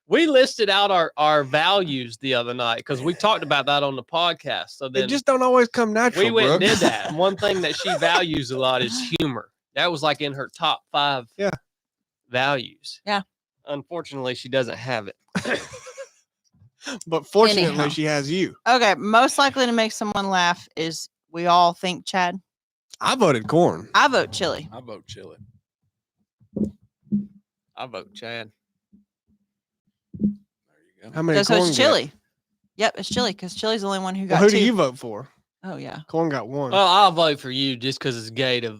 We listed out our values the other night because we talked about that on the podcast. So they then just don't always come natural. we went and Brooke. did that. And one thing that she values a lot is humor. That was like in her top 5 values. Yeah. Unfortunately, she doesn't have it. But fortunately, Anyhow. she has you. Okay, most likely to make someone laugh is we all think Chad. I voted corn. I vote Chili. I vote chili. I vote Chad. There you go. How many? So corn it's get? Chili. Yep, it's Chili because Chili's the only one who got Well, who two. do you vote for? Oh yeah. Corn got one. Well, I'll vote for you just because it's gay to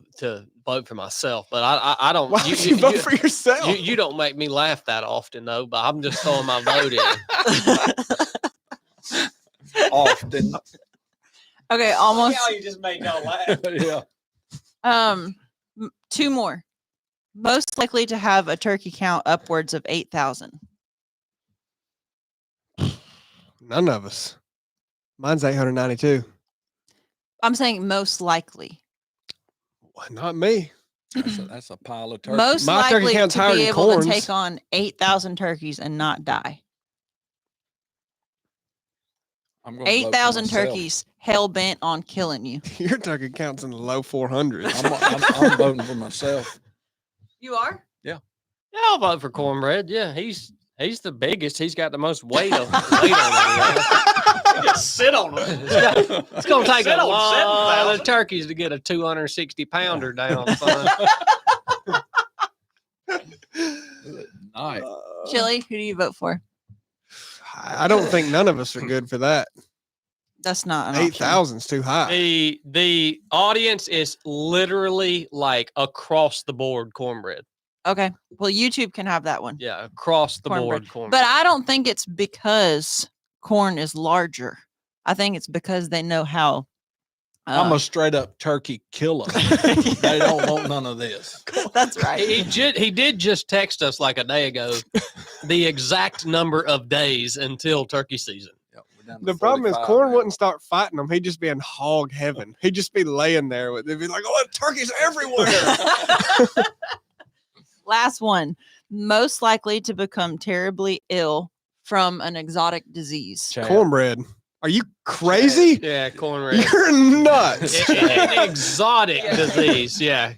vote for myself. But I don't. Why would you vote for yourself? You don't make me laugh that often though. But I'm just throwing my vote in. Often. Okay, almost. you just made y'all laugh. Yeah. Two more. Most likely to have a turkey count upwards of 8,000. None of us. Mine's 892. I'm saying most likely. Well, not me. That's a pile of turkey. Most My turkey likely count's to higher be than able corn's. to take on 8,000 turkeys and not die. I'm gonna vote for 8,000 myself. turkeys hell bent on killing you. Your turkey count's in the low 400s. I'm voting for myself. You are? Yeah. Yeah, I'll vote for cornbread. Yeah, he's the biggest. He's got the most weight on him. Just sit on it. It's gonna take Sit a on lot 7,000. of turkeys to get a 260 pounder down, son. Nice. Chili, who do you vote for? I don't think none of us are good for that. That's not an option. 8,000's too high. The audience is literally like across the board cornbread. Okay. Well, YouTube can have that one. Yeah, across the Cornbread. board cornbread. But I don't think it's because corn is larger. I think it's because they know how. I'm a straight up turkey killer. They don't want none of this. That's right. He did just text us like a day ago the exact number of days until turkey season. Yep, we're down to The problem is 45 Corn now. wouldn't start fighting them. He'd just be in hog heaven. He'd just be laying there with. They'd be like, "Oh, turkeys everywhere." Last one. Most likely to become terribly ill from an exotic disease. Chad. Cornbread. Are you crazy? Yeah, cornbread. You're nuts. An exotic disease. Yeah.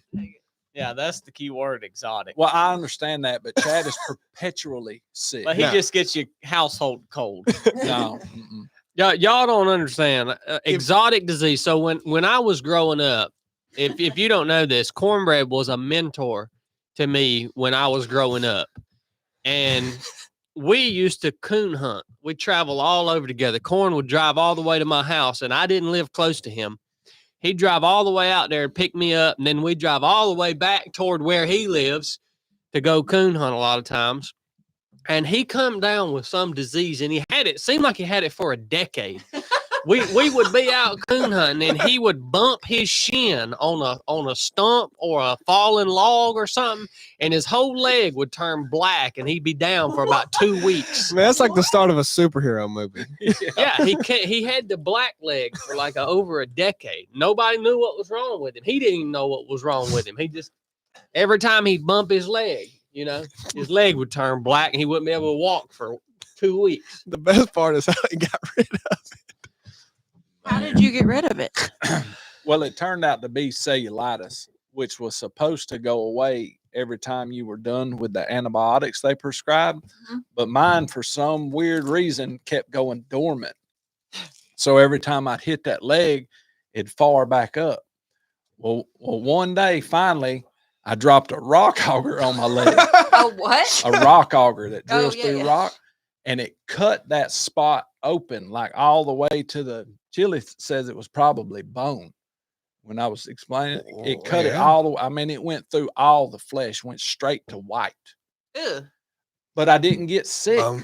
Yeah, that's the key word, exotic. Well, I understand that, but Chad is perpetually sick. But he No. just gets you household cold. No. Mm-mm. Y'all don't understand exotic disease. So when I was growing up, if you don't know this, cornbread was a mentor to me when I was growing up, and we used to coon hunt. We travel all over together. Corn would drive all the way to my house, and I didn't live close to him. He'd drive all the way out there and pick me up, and then we'd drive all the way back toward where he lives to go coon hunt a lot of times. And he come down with some disease, and he had it. Seemed like he had it for a decade. We would be out coon hunting, and he would bump his shin on a stump or a fallen log or something, and his whole leg would turn black, and he'd be down for about 2 weeks. Man, that's like the start of a superhero movie. Yeah, he had the black leg for like over a decade. Nobody knew what was wrong with him. He didn't even know what was wrong with him. He just every time he'd bump his leg, his leg would turn black, and he wouldn't be able to walk for 2 weeks. The best part is how he got rid of it. How did you get rid of it? Well, it turned out to be cellulitis, which was supposed to go away every time you were done with the antibiotics they prescribed. Mhm. But mine, for some weird reason, kept going dormant. So every time I'd hit that leg, it'd fire back up. Well, one day, finally, I dropped a rock auger on my leg, A what? a rock auger that Oh, drills yeah, through yeah. rock, and it cut that spot open like all the way to the. Chili says it was probably bone. When I was explaining it, cut it yeah. all the way. I mean, it went through all the flesh, went straight to white. Ew. But I didn't get sick. Bone.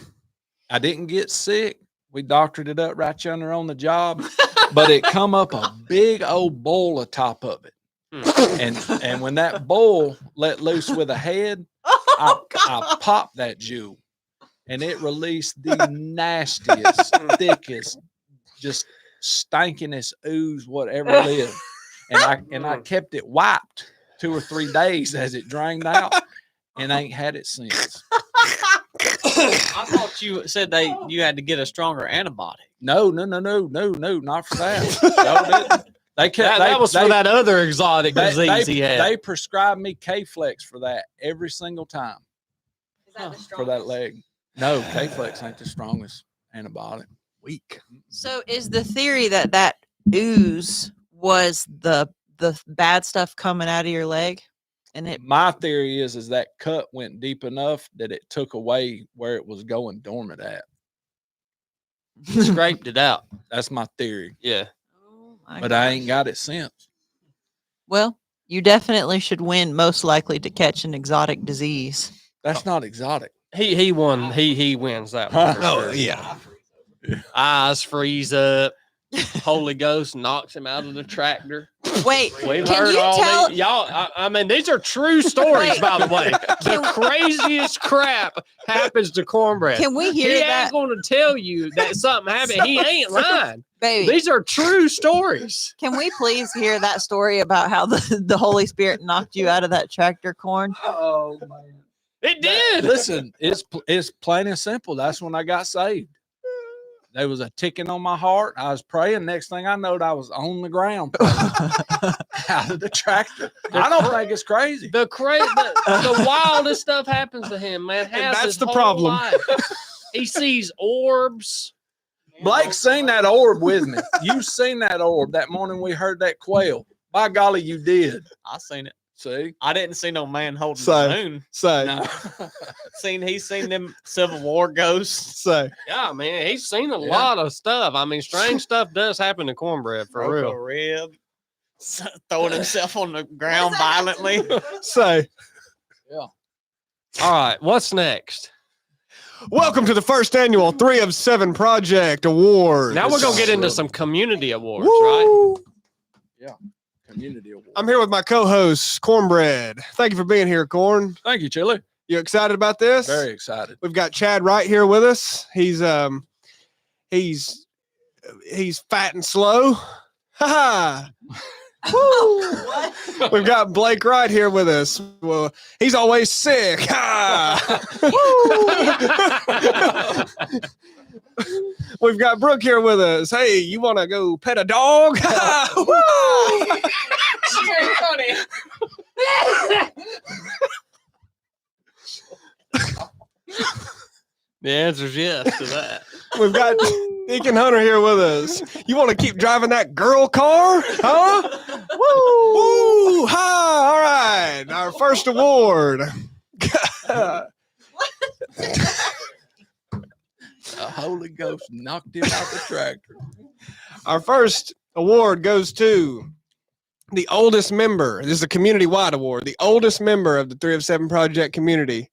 I didn't get sick. We doctored it up right yonder on the job, but it come up a big old boil atop of it. And when that boil let loose with a head, I popped that jewel, and it released the nastiest, thickest, just stinkingest ooze, whatever it is. And I kept it wiped 2 or 3 days as it drained out, and I ain't had it since. I thought you said you had to get a stronger antibiotic. No, not for that. No, they kept That was for that other exotic disease he had. They prescribed me K-Flex for that every single time. Is that the For that strongest? leg. No, K-Flex ain't the strongest antibiotic. Weak. So is the theory that ooze was the bad stuff coming out of your leg, and it? My theory is that cut went deep enough that it took away where it was going dormant at. Scraped it out. That's my theory. Yeah. Oh my But I ain't gosh. got it since. Well, you definitely should win. Most likely to catch an exotic disease. That's not exotic. He won. He wins that one. For sure. Yeah. Eyes freeze up. Holy Ghost knocks him out of the tractor. Wait, We've can heard you all tell? these. Y'all, I mean, these are true stories, Wait. by the way. The craziest crap happens to cornbread. Can we hear He that, ain't going to tell you that something happened. He ain't lying. baby? These are true stories. Can we please hear that story about how the Holy Spirit knocked you out of that tractor, Corn? Oh man. It did. Listen, it's plain and simple. That's when I got saved. there was a ticking on my heart. I was praying. Next thing I know, I was on the ground out of the tractor. I don't think it's crazy. The wildest stuff happens to him, man. And Has that's his the whole problem. life. He sees orbs. Blake seen that orb with me. You seen that orb that morning we heard that quail. By golly, you did. I seen it. See? I didn't see no man holding So- the moon. So, No. He's seen them Civil War ghosts. so Yeah, man, he's seen a Yeah. lot of stuff. I mean, strange stuff does happen to cornbread for Broke real. a rib, throwing himself on the ground violently. All right, what's next? Welcome to the first annual 3 of 7 Project Awards. Now we're gonna get into some community awards, right? Woo! Community award. I'm here with my co-host, Cornbread. Thank you for being here, Corn. Thank you, Chili. You excited about this? Very excited. We've got Chad right here with us. He's fat and slow. Ha ha. We've got Blake right here with us. Well, he's always sick. Ha! We've got Brooke here with us. Hey, you want to go pet a dog? Woo! Very funny. The answer's yes to that. We've got Deacon Hunter here with us. You want to keep driving that girl car? Huh? Woo! Woo! Ha! All right. Our first award. The Holy Ghost knocked him out the tractor. Our first award goes to the oldest member. This is a community-wide award. The oldest member of the 3 of 7 Project community.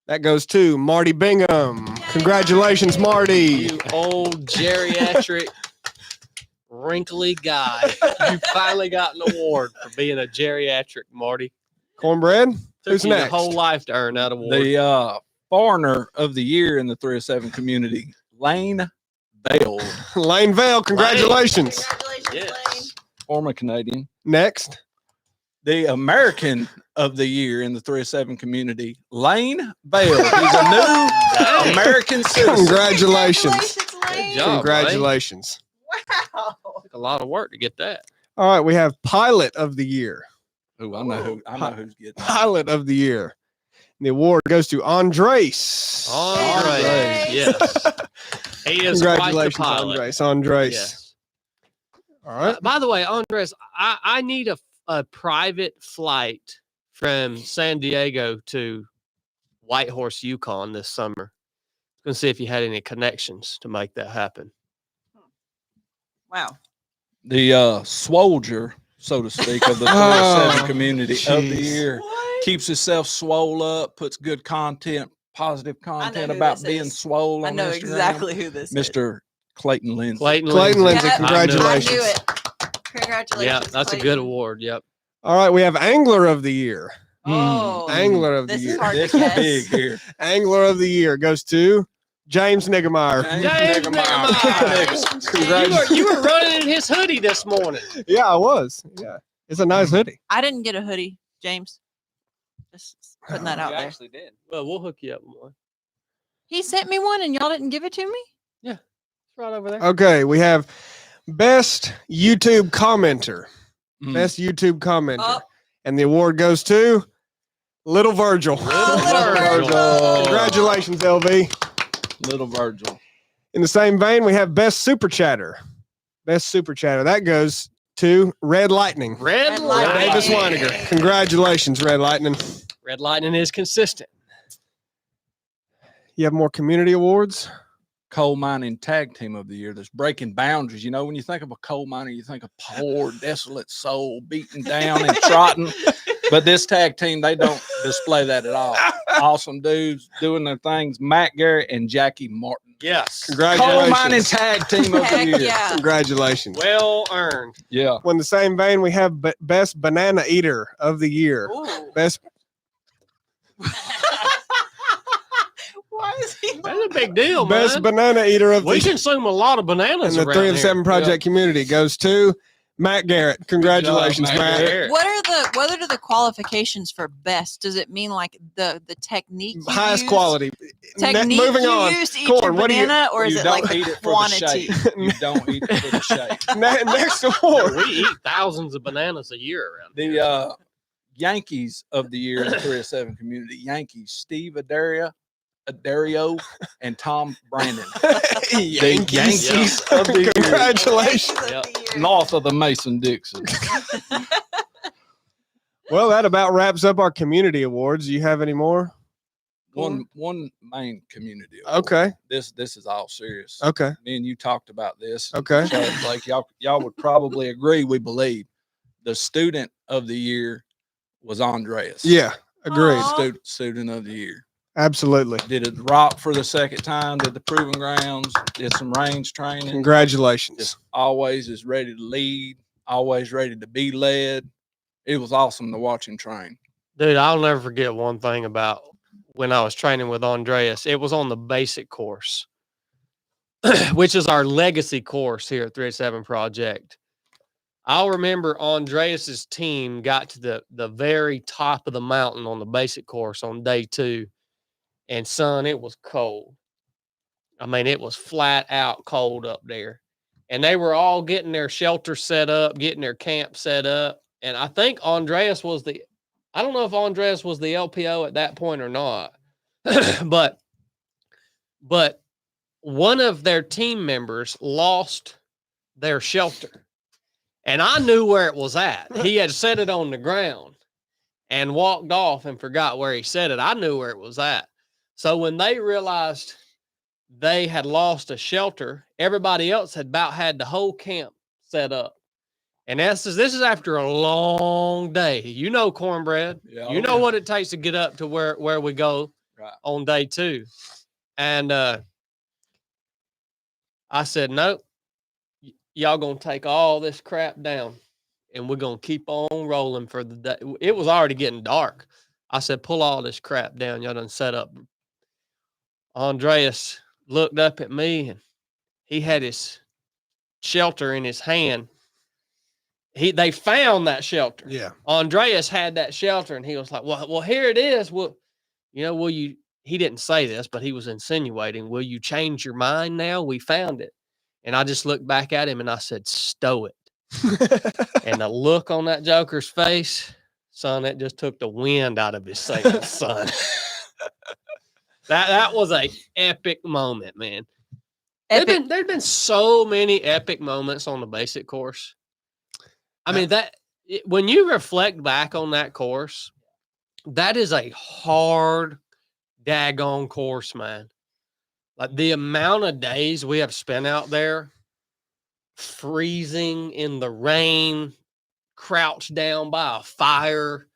That goes to Marty Bingham. Congratulations, Marty. You old geriatric, wrinkly guy. You finally got an award for being a geriatric, Marty. Cornbread. Took Who's you next? the whole life to earn that award. The foreigner of the year in the 3 of 7 community, Lane Bale, Lane Vale. Congratulations. Congratulations, Yes. Lane. former Canadian. Next. The American of the year in the 3 of 7 community, Lane Bale. He's a new American citizen. Congratulations. Lane. job. Congratulations. Wow. Took a lot of work to get that. All right, we have Pilot of the Year. Ooh, I know who's getting it. Pilot of the Year. And the award goes to Andres. Andres, yes. He is quite the Congratulations, pilot. Andres. Yes. All right. By the way, Andres, I need a private flight from San Diego to Whitehorse, Yukon this summer. Gonna see if you had any connections to make that happen. Wow. The soldier, so to speak, of the 3 of 7 Oh, community of the jeez. year. What? Keeps himself swole up, puts good content, positive content who about this being is. swole I on know Instagram. exactly who this is. Mr. Clayton Lindsay. Clayton Clayton Lindsay, Yep. congratulations. I knew it. Congratulations. Yeah, that's a good Clayton. award. Yep. All right, we have Angler of the Year. Oh, Angler of the this is Year. hard This to is guess. big here. Angler of the Year goes to James Niggemeyer. James Congratulations. You were running in his hoodie this morning. Yeah, I was. Yeah. It's a nice hoodie. I didn't get a hoodie, James. Just putting that out there. did. Well, we'll hook you up with one. He sent me one and y'all didn't give it to me? It's right over there. Okay, we have Best YouTube Commenter. Mm. Best YouTube Commenter. Oh. And the award goes to Little Virgil. Little Virgil. Congratulations, LV. Little Virgil. In the same vein, we have Best Super Chatter. Best Super Chatter. That goes to Red Lightning. Red Red Lightning. Davis Weiniger. Congratulations, Red Lightning. Red Lightning is consistent. You have more community awards? Coal mining tag team of the year that's breaking boundaries. You know, when you think of a coal miner, you think of poor, desolate soul beaten down and trotting. But this tag team, they don't display that at all. Awesome dudes doing their things. Matt Garrett and Jackie Martin. Yes. Coal Congratulations. mining tag team of the Heck year. yeah. Congratulations. Well earned. Yeah. Well, in the same vein, we have Best Banana Eater of the Year. Ooh. Best Why is he? That's a big deal, Best man. Banana Eater of We the consume a lot of bananas in the around 3 of here. 7 Project community goes to Matt Garrett. Congratulations, Matt Matt. Garrett. What are the qualifications for best? Does it mean like the technique you Highest used? quality. Technique Moving you on. used to eat Corn, your what do you- banana, or is You it don't like eat the it for the quantity? shape. You don't eat it for the shape. Next Dude, award. we eat thousands of bananas a year around here. The Yankees of the year in the 307 community. Yankees, Steve Adario, and Tom Brandon. Yankees of the year. Congratulations. Yep. North of the Mason-Dixon. Well, that about wraps up our community awards. Do you have any more? One main community award. Okay. This is all serious. Okay. Me and you talked about this. Okay. So it's like y'all would probably agree, we believe. The student of the year was Andreas. Yeah. Agreed. Aw. Student of the year. Absolutely. Did it rock for the second time, did the proving grounds, did some range training. Congratulations. Just always is ready to lead, always ready to be led. It was awesome to watch him train. Dude, I'll never forget one thing about when I was training with Andreas. It was on the basic course, which is our legacy course here at 387 Project. I'll remember Andreas's team got to the very top of the mountain on the basic course on day 2. And son, it was cold. I mean, it was flat out cold up there. And they were all getting their shelter set up, getting their camp set up. And I think Andreas was I don't know if Andreas was the LPO at that point or not. but one of their team members lost their shelter. And I knew where it was at. He had set it on the ground and walked off and forgot where he set it. I knew where it was at. So when they realized they had lost a shelter, everybody else had about had the whole camp set up. And this is after a long day. You know, cornbread. Yeah, You know what it takes to get up to where we go Right. on day 2. And I said, nope, y'all gonna take all this crap down and we're gonna keep on rolling for the day. It was already getting dark. I said, pull all this crap down. Y'all done set up. Andreas looked up at me and he had his shelter in his hand. They found that shelter. Yeah. Andreas had that shelter and he was like, well, here it is. Well, he didn't say this, but he was insinuating, will you change your mind now? We found it. And I just looked back at him and I said, stow it. And the look on that joker's face, son, it just took the wind out of his sails, son. That was a epic moment, man. Epic. There've been so many epic moments on the basic course. I mean, when you reflect back on that course, that is a hard daggone course, man. Like the amount of days we have spent out there freezing in the rain, crouched down by a fire,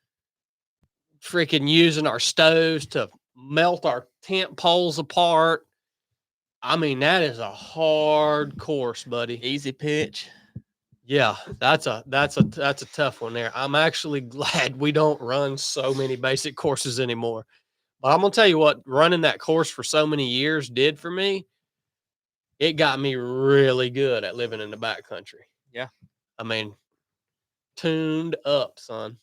freaking using our stoves to melt our tent poles apart. I mean, that is a hard course, buddy. Easy pitch. Yeah, that's a tough one there. I'm actually glad we don't run so many basic courses anymore. But I'm gonna tell you what running that course for so many years did for me. It got me really good at living in the backcountry. Yeah. I mean, tuned up, son.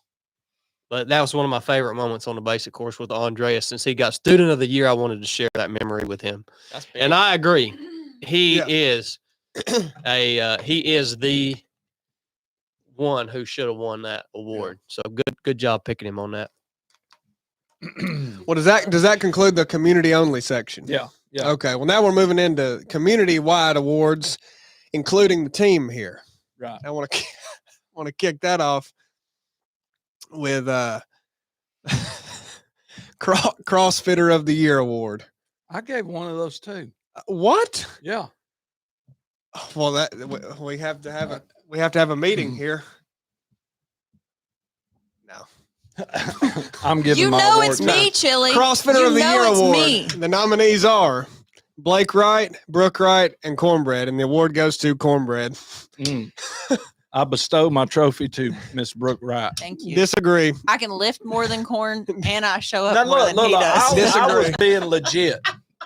But that was one of my favorite moments on the basic course with Andreas. Since he got student of the year, I wanted to share that memory with him. That's big. And I agree. He Yeah. is the one who should have won that award. So good job picking him on that. Well, does that conclude the community only section? Yeah. Yeah. Okay. Well, now we're moving into community wide awards, including the team here. Right. I want to kick that off with CrossFitter of the Year award. I gave one of those too. What? Yeah. Well, we have to have a meeting here. No. I'm giving You my know award it's to- me, Chili. CrossFitter You of the know Year it's award. me. The nominees are Blake Wright, Brooke Wright, and Cornbread, and the award goes to Cornbread. Mm. I bestow my trophy to Miss Brooke Wright. Thank you. Disagree. I can lift more than Corn, and I show up Now, more than he does. I was Disagree. being legit.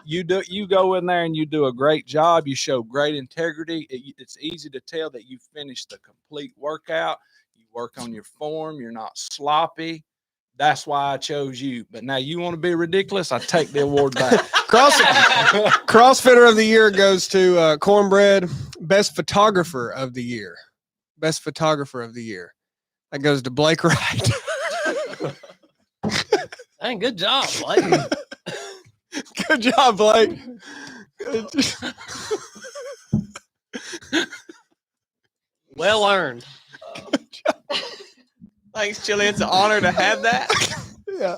you go in there and you do a great job. You show great integrity. It's easy to tell that you finished the complete workout. You work on your form. You're not sloppy. That's why I chose you. But now you want to be ridiculous, I take the award back. CrossFitter of the year goes to Cornbread. Best photographer of the year. Best photographer of the year. That goes to Blake Wright. Hey, good job, Blake. Good job, Blake. Well earned. Thanks, Chili. It's an honor to have that. Yeah.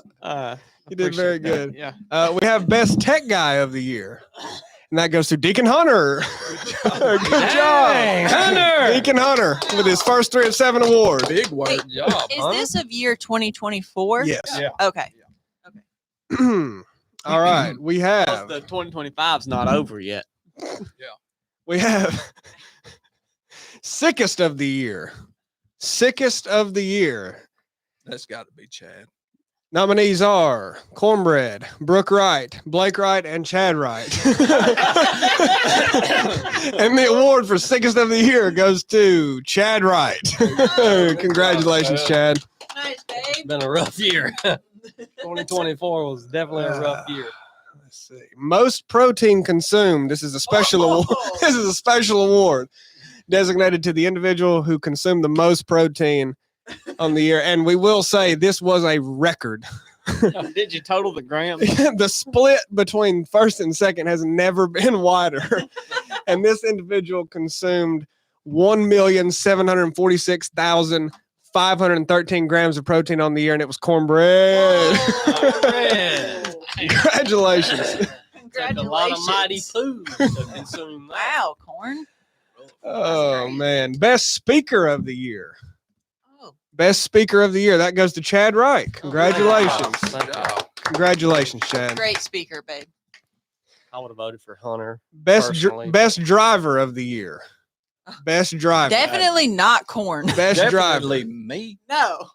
You did very Appreciate good. Yeah. We have best tech guy of the year. And that goes to Deacon Hunter. Good job. Hunter. Deacon Hunter with his first 3 of 7 award. Big word. Wait, Job, Is Hunter. this of year 2024? Yes. Yeah. Okay. All right. We Plus have the 2025's not over yet. sickest of the year. Sickest of the year. That's got to be Chad. Nominees are Cornbread, Brooke Wright, Blake Wright, and Chad Wright. And the award for sickest of the year goes to Chad Wright. Congratulations, Chad. Nice, babe. It's been a rough year. 2024 was definitely a rough year. Let's see. Most protein consumed. This is a special award. This is a special award designated to the individual who consumed the most protein on the year. And we will say this was a record. Did you total the grams? The split between first and second has never been wider. And this individual consumed 1,746,513 grams of protein on the year, and it was cornbread. Congratulations. Took a lot of mighty food to consume that. Wow, corn. Oh, man. Best speaker of the year. Oh. Best speaker of the year. That goes to Chad Wright. Congratulations. Thank you. Congratulations, Chad. Great speaker, babe. I would have voted for Hunter. Best Personally. best driver of the year. Best driver. Definitely not corn. Best driver. Definitely me. No.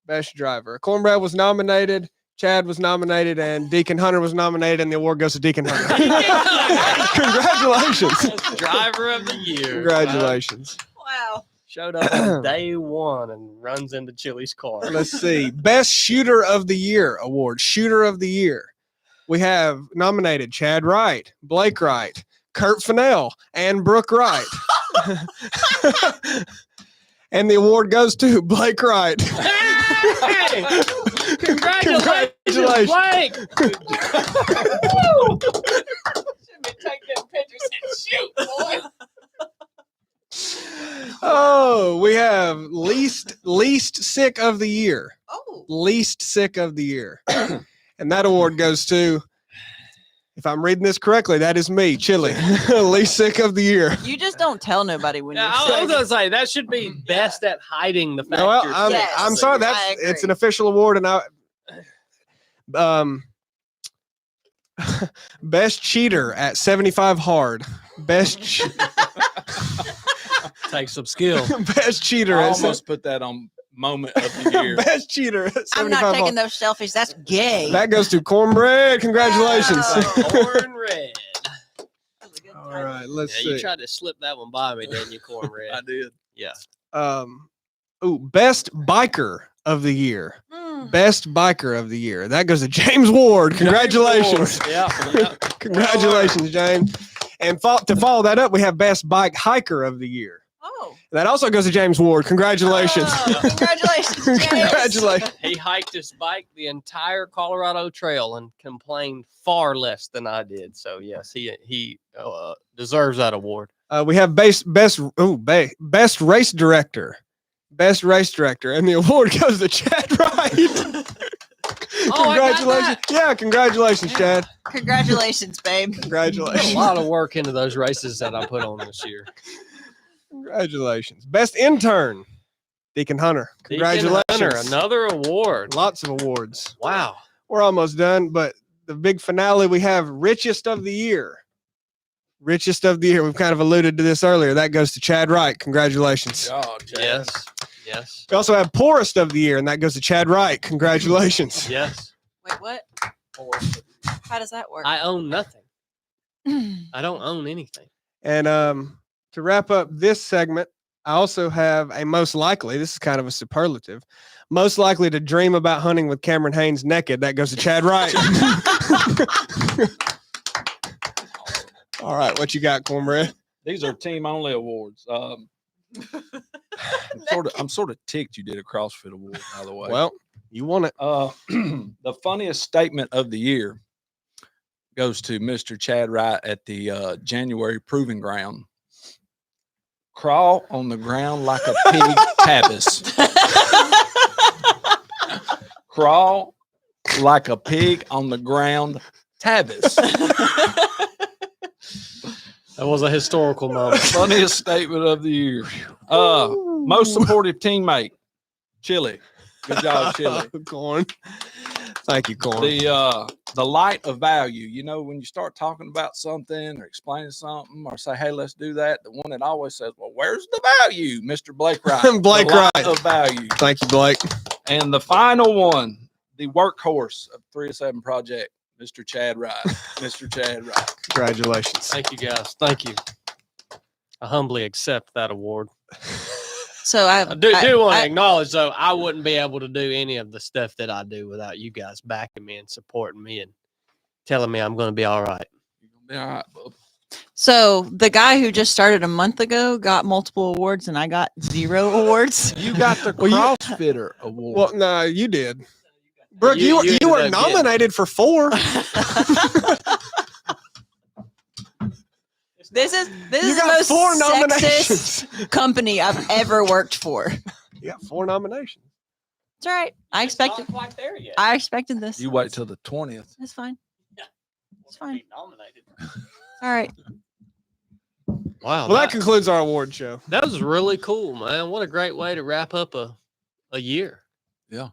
Best driver. Cornbread was nominated. Chad was nominated, and Deacon Hunter was nominated, and the award goes to Deacon Hunter. Congratulations. Best driver of the year. Congratulations. Wow. Showed up on day one and runs into Chili's car. Let's see. Best Shooter of the Year award. Shooter of the Year. We have nominated Chad Wright, Blake Wright, Kurt Fennell, and Brooke Wright. And the award goes to Blake Wright. Hey! Congratulations, Congratulations. Blake! Should be taking pictures and shoot, boy. Oh, we have least sick of the year. Oh. Least sick of the year. And that award goes to, if I'm reading this correctly, that is me, Chili. Least sick of the year. You just don't tell nobody when Yeah, you're I was sick. going to say, that should be best at hiding the fact No, well, you're I'm, sick. Yes, I'm sorry. I It's agree. an official award, and best cheater at 75 hard. Best Take some skill. best cheater I at almost put that on moment of the year. best cheater at 75 I'm not taking hard. those selfies. That's gay. That goes to Cornbread. Congratulations. Wow. Corn red. That's a good All title. right, let's Yeah, you see. tried to slip that one by me, didn't you, Corn red? I did. Yeah. Best biker of the year. Mm. Best biker of the year. That goes to James Ward. Congratulations. Yeah. Yeah. Congratulations, James. And to follow that up, we have best bike hiker of the year. Oh. That also goes to James Ward. Congratulations. Oh, congratulations, James. Congratulations. He hiked his bike the entire Colorado Trail and complained far less than I did. So yes, he deserves that award. We have best race director. Best race director, and the award goes to Chad Wright. Oh, I got Congratulations. that. Yeah, congratulations, Chad. Congratulations, babe. Put a Congratulations. lot of work into those races that I put on this year. Congratulations. Best intern, Deacon Hunter. Deacon Congratulations. Hunter, another award. Lots of awards. Wow. We're almost done, but the big finale, we have richest of the year. Richest of the year. We've kind of alluded to this earlier. That goes to Chad Wright. Congratulations. God, Chad. Yes. Yes. We also have poorest of the year, and that goes to Chad Wright. Congratulations. Yes. Wait, what? How does that work? I own nothing. I don't own anything. And to wrap up this segment, I also have a most likely, this is kind of a superlative, most likely to dream about hunting with Cameron Haynes naked. That goes to Chad Wright. All right, what you got, Cornbread? These are team only awards. I'm sort of ticked you did a CrossFit award, by the way. Well, you won it. The funniest statement of the year goes to Mr. Chad Wright at the January Proving Ground. Crawl on the ground like a pig, Tavis. Crawl like a pig on the ground, Tavis. That was a historical moment. Funniest statement of the year. Most supportive teammate, Chili. Good job, Chili. Corn. Thank you, Corn. The light of value. You know, when you start talking about something or explaining something or say, hey, let's do that, the one that always says, well, where's the value? Mr. Blake Wright. Blake the light Wright. of value. Thank you, Blake. And the final one, the workhorse of 3 to 7 Project, Mr. Chad Wright. Mr. Chad Wright. Congratulations. Thank you, guys. Thank you. I humbly accept that award. So I do want to acknowledge, though, I wouldn't be able to do any of the stuff that I do without you guys backing me and supporting me and telling me I'm going to be all right. You're gonna be all right, bub. So the guy who just started a month ago got multiple awards, and I got 0 awards. You got the CrossFitter award. Well, no, you did. Brooke, you ended were up nominated for 4. This is You the got most 4 sexist nominations. company I've ever worked for. You got 4 nominations. It's all right. I expected. Not quite there yet. I expected this. You wait till the 20th. It's fine. It's fine. Be nominated. All right. Wow. Well, that concludes our award show. that was really cool, man. What a great way to wrap up a year. Yeah.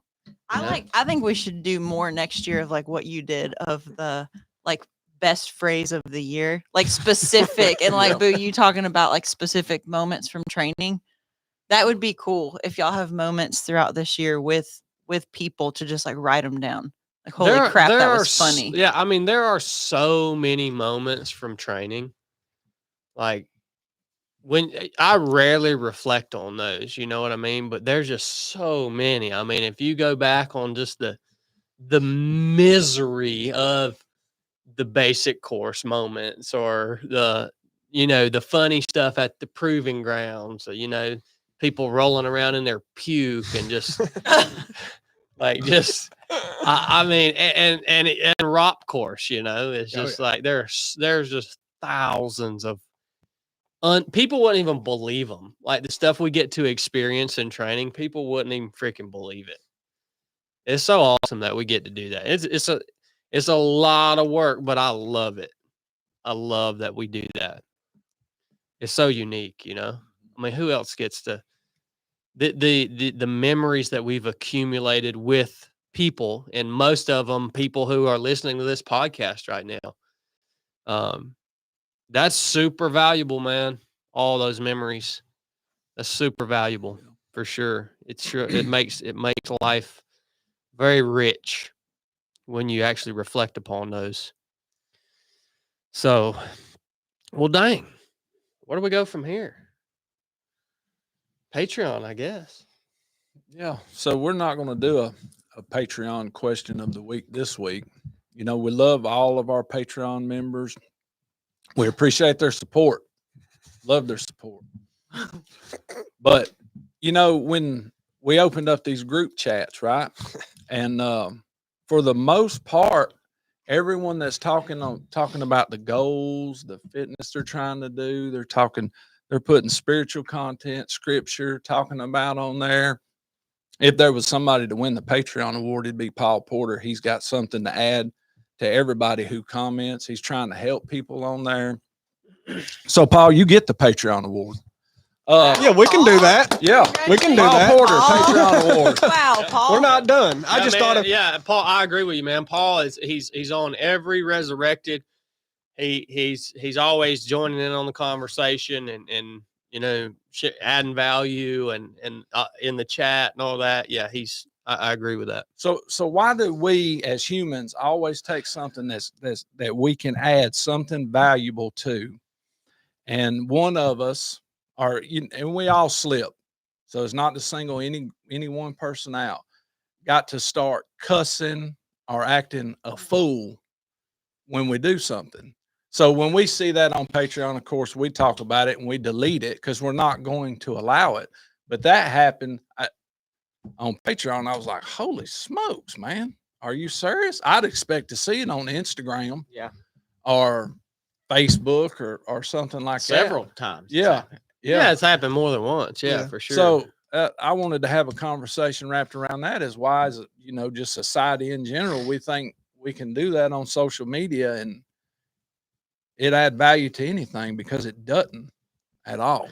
I think we should do more next year of like what you did of the like best phrase of the year, like specific and like Boo, you talking about like specific moments from training. That would be cool if y'all have moments throughout this year with people to just like write them down. Like holy crap, that was funny. Yeah, I mean, there are so many moments from training. Like when I rarely reflect on those, you know what I mean? But there's just so many. I mean, if you go back on just the misery of the basic course moments or the funny stuff at the proving grounds, or, people rolling around in their puke and just I mean, and ROP course, it's just like there's just thousands of people wouldn't even believe them. Like the stuff we get to experience in training, people wouldn't even freaking believe it. It's so awesome that we get to do that. It's a lot of work, but I love it. I love that we do that. It's so unique, I mean, who else gets to the memories that we've accumulated with people, and most of them people who are listening to this podcast right now. That's super valuable, man. All those memories. That's super valuable for sure. It makes life very rich when you actually reflect upon those. So, well, dang. Where do we go from here? Patreon, I guess. Yeah. So we're not going to do a Patreon question of the week this week. We love all of our Patreon members. We appreciate their support. Love their support. But, when we opened up these group chats, right? And for the most part, everyone that's talking about the goals, the fitness they're trying to do, they're putting spiritual content, scripture, talking about on there. If there was somebody to win the Patreon award, it'd be Paul Porter. He's got something to add to everybody who comments. He's trying to help people on there. So, Paul, you get the Patreon award. Yeah, we can do that. Yeah, We can do Paul that. Porter Patreon award. Wow, Paul. We're not done. I just thought of Paul. I agree with you, man. Paul he's on every Resurrected. He's always joining in on the conversation and adding value and in the chat and all that. Yeah, he's I agree with that. So why do we as humans always take something that we can add something valuable to, and one of us and we all slip. So it's not to single any one person out. Got to start cussing or acting a fool when we do something. So when we see that on Patreon, of course, we talk about it and we delete it because we're not going to allow it. But that happened on Patreon. I was like, holy smokes, man. Are you serious? I'd expect to see it on Instagram. Yeah. Or Facebook or something like Several that. times. Yeah. Yeah, it's happened more than once. Yeah, for sure. So I wanted to have a conversation wrapped around that as why is, just society in general, we think we can do that on social media and it add value to anything because it doesn't at all.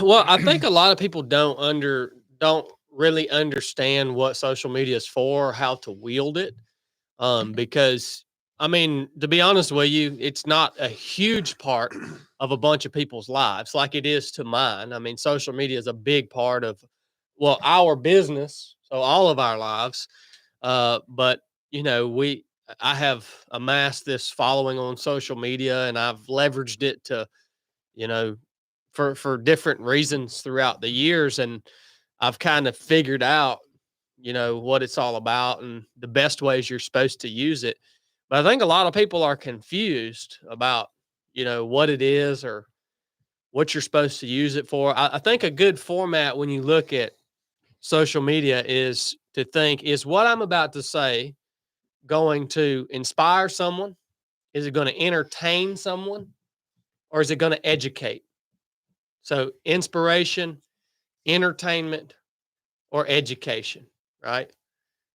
Well, I think a lot of people don't really understand what social media is for, or how to wield it. Because I mean, to be honest with you, it's not a huge part of a bunch of people's lives like it is to mine. I mean, social media is a big part of, well, our business, so all of our lives. But I have amassed this following on social media, and I've leveraged it to, you know, for different reasons throughout the years, and I've kind of figured out, what it's all about and the best ways you're supposed to use it. But I think a lot of people are confused about, what it is or what you're supposed to use it for. I think a good format when you look at social media is to think, is what I'm about to say going to inspire someone? Is it going to entertain someone? Or is it going to educate? So inspiration, entertainment, or education, right?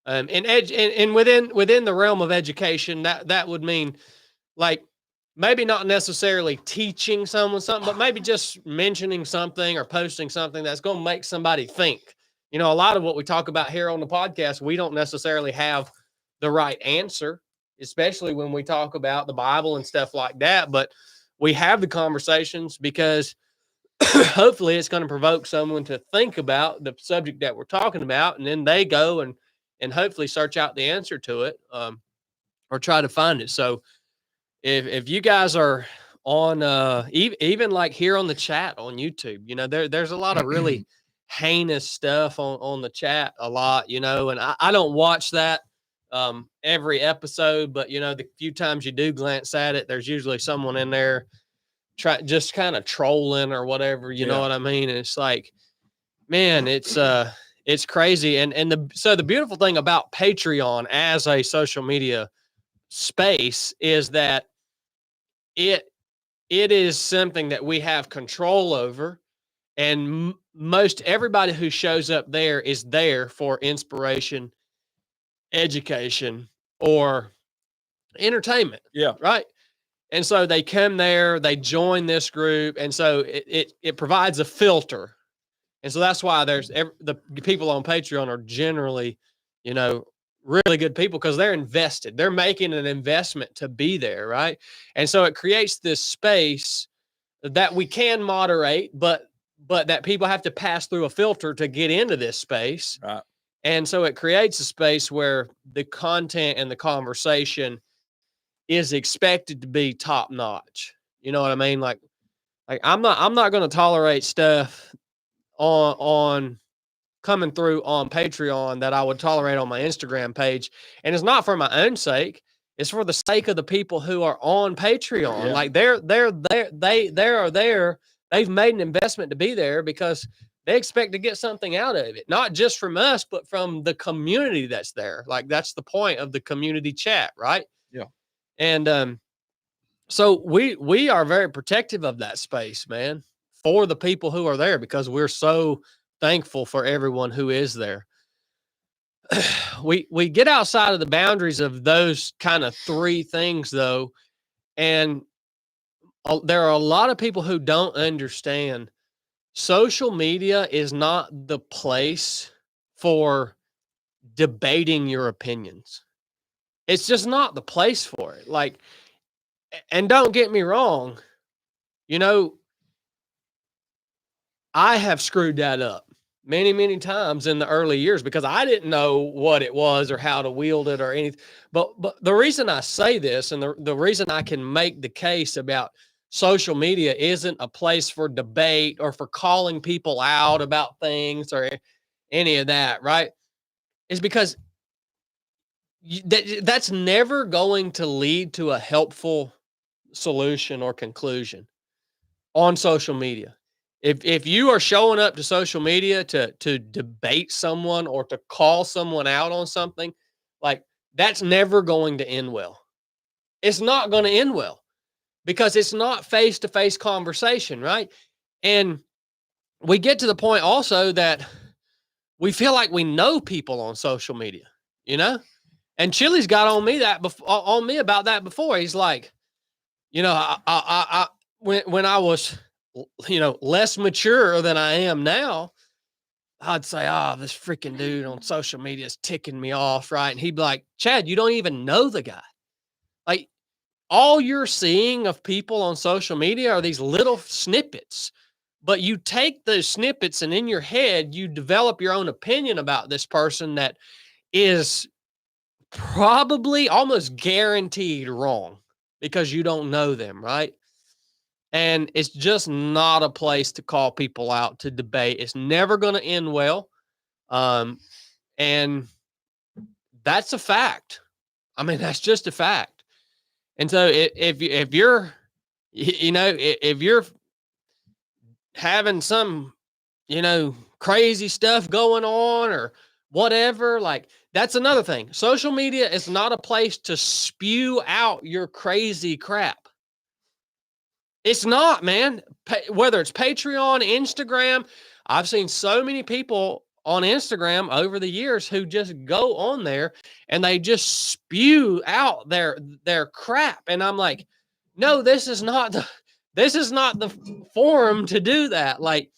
And within the realm of education, that would mean, like, maybe not necessarily teaching someone something, but maybe just mentioning something or posting something that's going to make somebody think. A lot of what we talk about here on the podcast, we don't necessarily have the right answer, especially when we talk about the Bible and stuff like that. But we have the conversations because hopefully it's going to provoke someone to think about the subject that we're talking about, and then they go and hopefully search out the answer to it, or try to find it. So if you guys are on even like here on the chat on YouTube, there's a lot of really heinous stuff on the chat a lot, and I don't watch that every episode, but the few times you do glance at it, there's usually someone in there just kind of trolling or whatever, you know what I mean? And it's like, man, it's crazy. And the beautiful thing about Patreon as a social media space is that it is something that we have control over, and most everybody who shows up there is there for inspiration, education, or entertainment. Yeah. Right. And so they come there, they join this group, and so it provides a filter. And so that's why the people on Patreon are generally, really good people because they're invested. They're making an investment to be there, right? And so it creates this space that we can moderate, but that people have to pass through a filter to get into this space. Right. And so it creates a space where the content and the conversation is expected to be top notch. You know what I mean? Like I'm not going to tolerate stuff on coming through on Patreon that I would tolerate on my Instagram page. And it's not for my own sake. It's for the sake of the people who are on Patreon. Yeah. Like they are there. They've made an investment to be there because they expect to get something out of it, not just from us, but from the community that's there. Like that's the point of the community chat, right? Yeah. And so we are very protective of that space, man, for the people who are there because we're so thankful for everyone who is there. We get outside of the boundaries of those kind of three things, though, and there are a lot of people who don't understand social media is not the place for debating your opinions. It's just not the place for it. Like, and don't get me wrong, I have screwed that up. many, many times in the early years because I didn't know what it was or how to wield it or anything. But the reason I say this and the reason I can make the case about social media isn't a place for debate or for calling people out about things or any of that, right? Is because that's never going to lead to a helpful solution or conclusion on social media. If you are showing up to social media to debate someone or to call someone out on something, like that's never going to end well. It's not going to end well because it's not face-to-face conversation, right? And we get to the point also that we feel like we know people on social media, you know? And Chili's got on me about that before. He's like, when I was, less mature than I am now, I'd say, oh, this freaking dude on social media is ticking me off, right? And he'd be like, Chad, you don't even know the guy. Like, all you're seeing of people on social media are these little snippets, but you take those snippets and in your head, you develop your own opinion about this person that is probably almost guaranteed wrong because you don't know them, right? And it's just not a place to call people out to debate. It's never going to end well. And that's a fact. I mean, that's just a fact. And so if you're, if you're having some, crazy stuff going on or whatever, like that's another thing. Social media is not a place to spew out your crazy crap. It's not, man. Whether it's Patreon, Instagram, I've seen so many people on Instagram over the years who just go on there and they just spew out their crap. And I'm like, no, this is not the forum to do that. Like,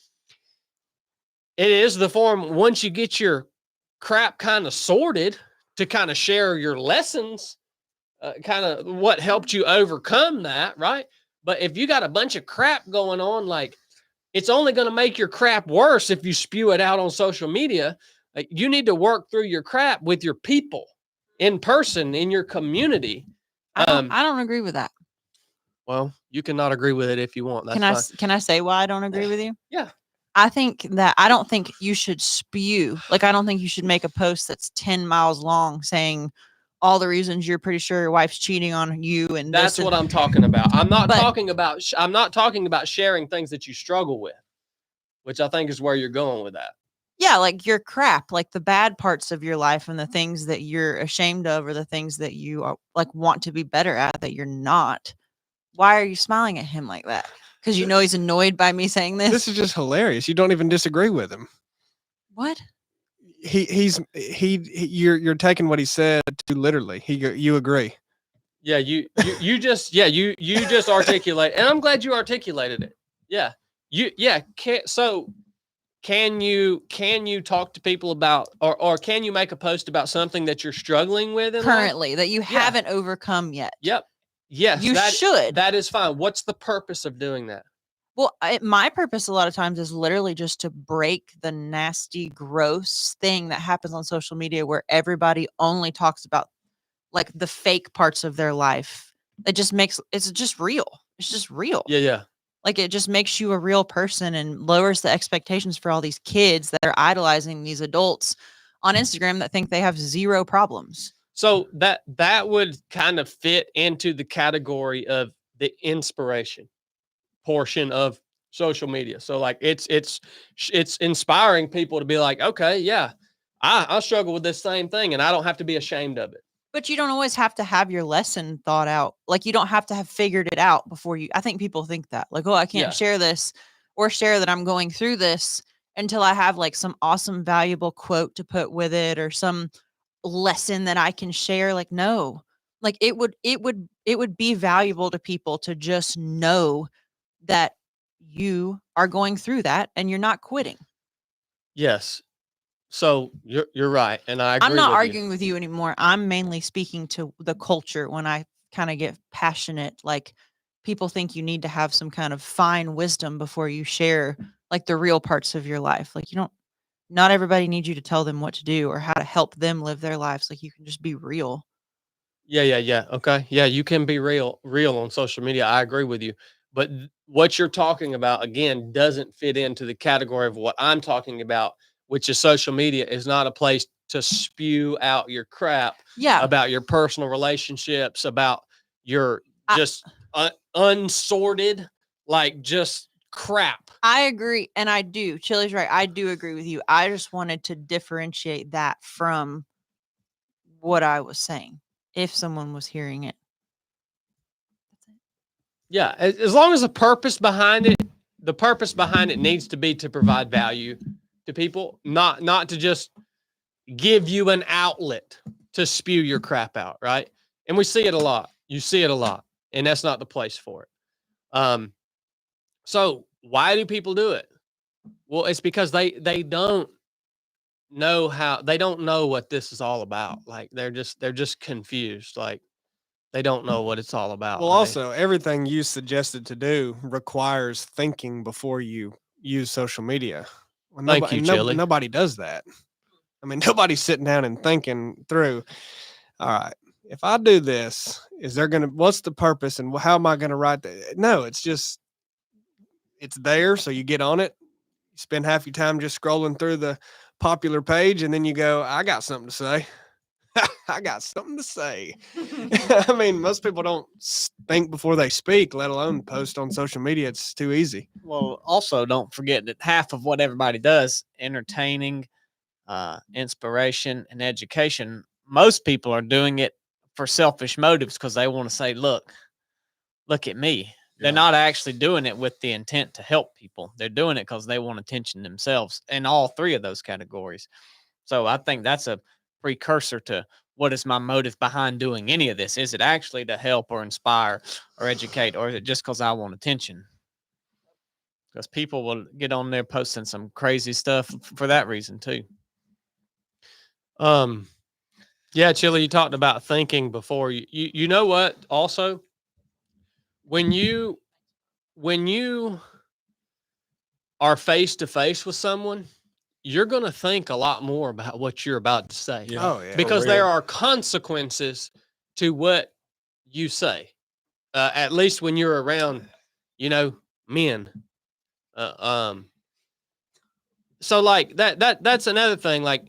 it is the forum once you get your crap kind of sorted to kind of share your lessons, kind of what helped you overcome that, right? But if you got a bunch of crap going on, like it's only going to make your crap worse if you spew it out on social media. Like, you need to work through your crap with your people in person in your community. I don't agree with that. Well, you cannot agree with it if you want. That's fine. Can I say why I don't agree with you? Yeah. I don't think you should spew. Like, I don't think you should make a post that's 10 miles long saying all the reasons you're pretty sure your wife's cheating on you. And that's what I'm talking about. I'm not talking about sharing things that you struggle with, which I think is where you're going with that. Yeah. Like your crap, like the bad parts of your life and the things that you're ashamed of, or the things that you are, like, want to be better at that you're not. Why are you smiling at him like that? Because he's annoyed by me saying this. This is just hilarious. You don't even disagree with him. What? You're taking what he said too literally. You agree. Yeah, you just articulate, and I'm glad you articulated it. Yeah. Can you talk to people about, or can you make a post about something that you're struggling with currently that you haven't overcome yet? Yep. Yes, you should. That is fine. What's the purpose of doing that? Well, my purpose a lot of times is literally just to break the nasty, gross thing that happens on social media where everybody only talks about like the fake parts of their life. It's just real. It's just real. Yeah. Like, it just makes you a real person and lowers the expectations for all these kids that are idolizing these adults on Instagram that think they have zero problems. So that would kind of fit into the category of the inspiration portion of social media. So like it's inspiring people to be like, okay, yeah, I struggle with this same thing and I don't have to be ashamed of it. But you don't always have to have your lesson thought out. Like, you don't have to have figured it out before I think people think that, like, oh, I can't share this or share that I'm going through this until I have like some awesome, valuable quote to put with it or some lesson that I can share. Like, no, like it would be valuable to people to just know that you are going through that and you're not quitting. Yes. So you're right. And I agree. I'm not arguing with you anymore. I'm mainly speaking to the culture when I kind of get passionate. Like, people think you need to have some kind of fine wisdom before you share like the real parts of your life. Like, you don't, not everybody needs you to tell them what to do or how to help them live their lives. Like, you can just be real. Yeah. Okay. Yeah, you can be real on social media. I agree with you. But what you're talking about again doesn't fit into the category of what I'm talking about, which is social media is not a place to spew out your crap Yeah. about your personal relationships, about your I- just unsorted, like just crap. I agree. And I do. Chili's right. I do agree with you. I just wanted to differentiate that from what I was saying, if someone was hearing it. Yeah, as long as the purpose behind it needs to be to provide value to people, not to just give you an outlet to spew your crap out, right? And we see it a lot. You see it a lot, and that's not the place for it. So why do people do it? Well, it's because they don't know what this is all about. Like they're just confused. Like they don't know what it's all about. Well, and also, everything you suggested to do requires thinking before you use social media. Well, Thank you, Chili. nobody does that. I mean, nobody's sitting down and thinking through, all right, if I do this, what's the purpose and how am I going to write that? No, it's just, it's there. So you get on it, you spend half your time just scrolling through the popular page, and then you go, I got something to say. I got something to say. I mean, most people don't think before they speak, let alone post on social media. It's too easy. Well, also don't forget that half of what everybody does, entertaining, inspiration, and education, most people are doing it for selfish motives because they want to say, look at me. They're not actually doing it with the intent to help people. They're doing it because they want attention themselves in all three of those categories. So I think that's a precursor to what is my motive behind doing any of this? Is it actually to help or inspire or educate, or is it just because I want attention? Because people will get on there posting some crazy stuff for that reason too. Yeah, Chili, you talked about thinking before. You know what? Also, when you are face to face with someone, you're going to think a lot more about what you're about to say. Yeah. Oh, yeah. Because there are consequences to what you say. At least when you're around, men. So like that's another thing. Like,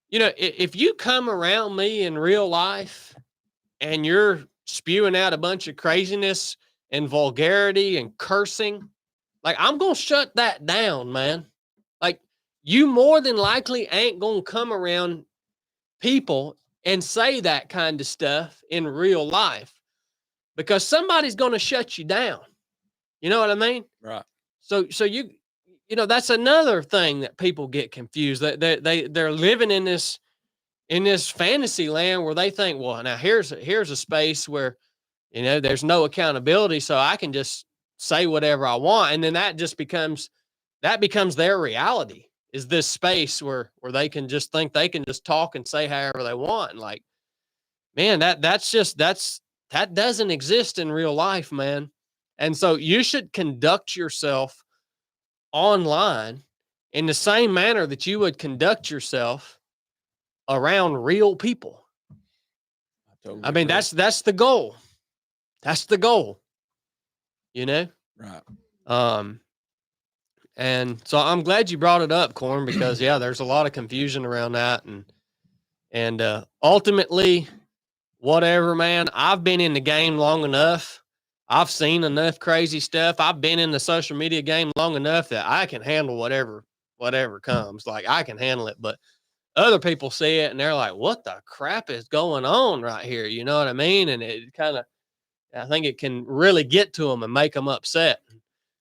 if you come around me in real life and you're spewing out a bunch of craziness and vulgarity and cursing, like I'm going to shut that down, man. Like you more than likely ain't going to come around people and say that kind of stuff in real life because somebody's going to shut you down. You know what I mean? Right. So that's another thing that people get confused. That they're living in this fantasy land where they think, well, now here's a space where there's no accountability, so I can just say whatever I want, and then that becomes their reality. Is this space where they can just think they can just talk and say however they want, and like, man, that doesn't exist in real life, man. And so you should conduct yourself online in the same manner that you would conduct yourself around real people. I mean, that's the goal. That's the goal. Right. And so I'm glad you brought it up, Corn, because there's a lot of confusion around that, and ultimately, whatever, man. I've been in the game long enough. I've seen enough crazy stuff. I've been in the social media game long enough that I can handle whatever comes. Like I can handle it, but other people see it and they're like, "What the crap is going on right here?" You know what I mean? And it I think it can really get to them and make them upset.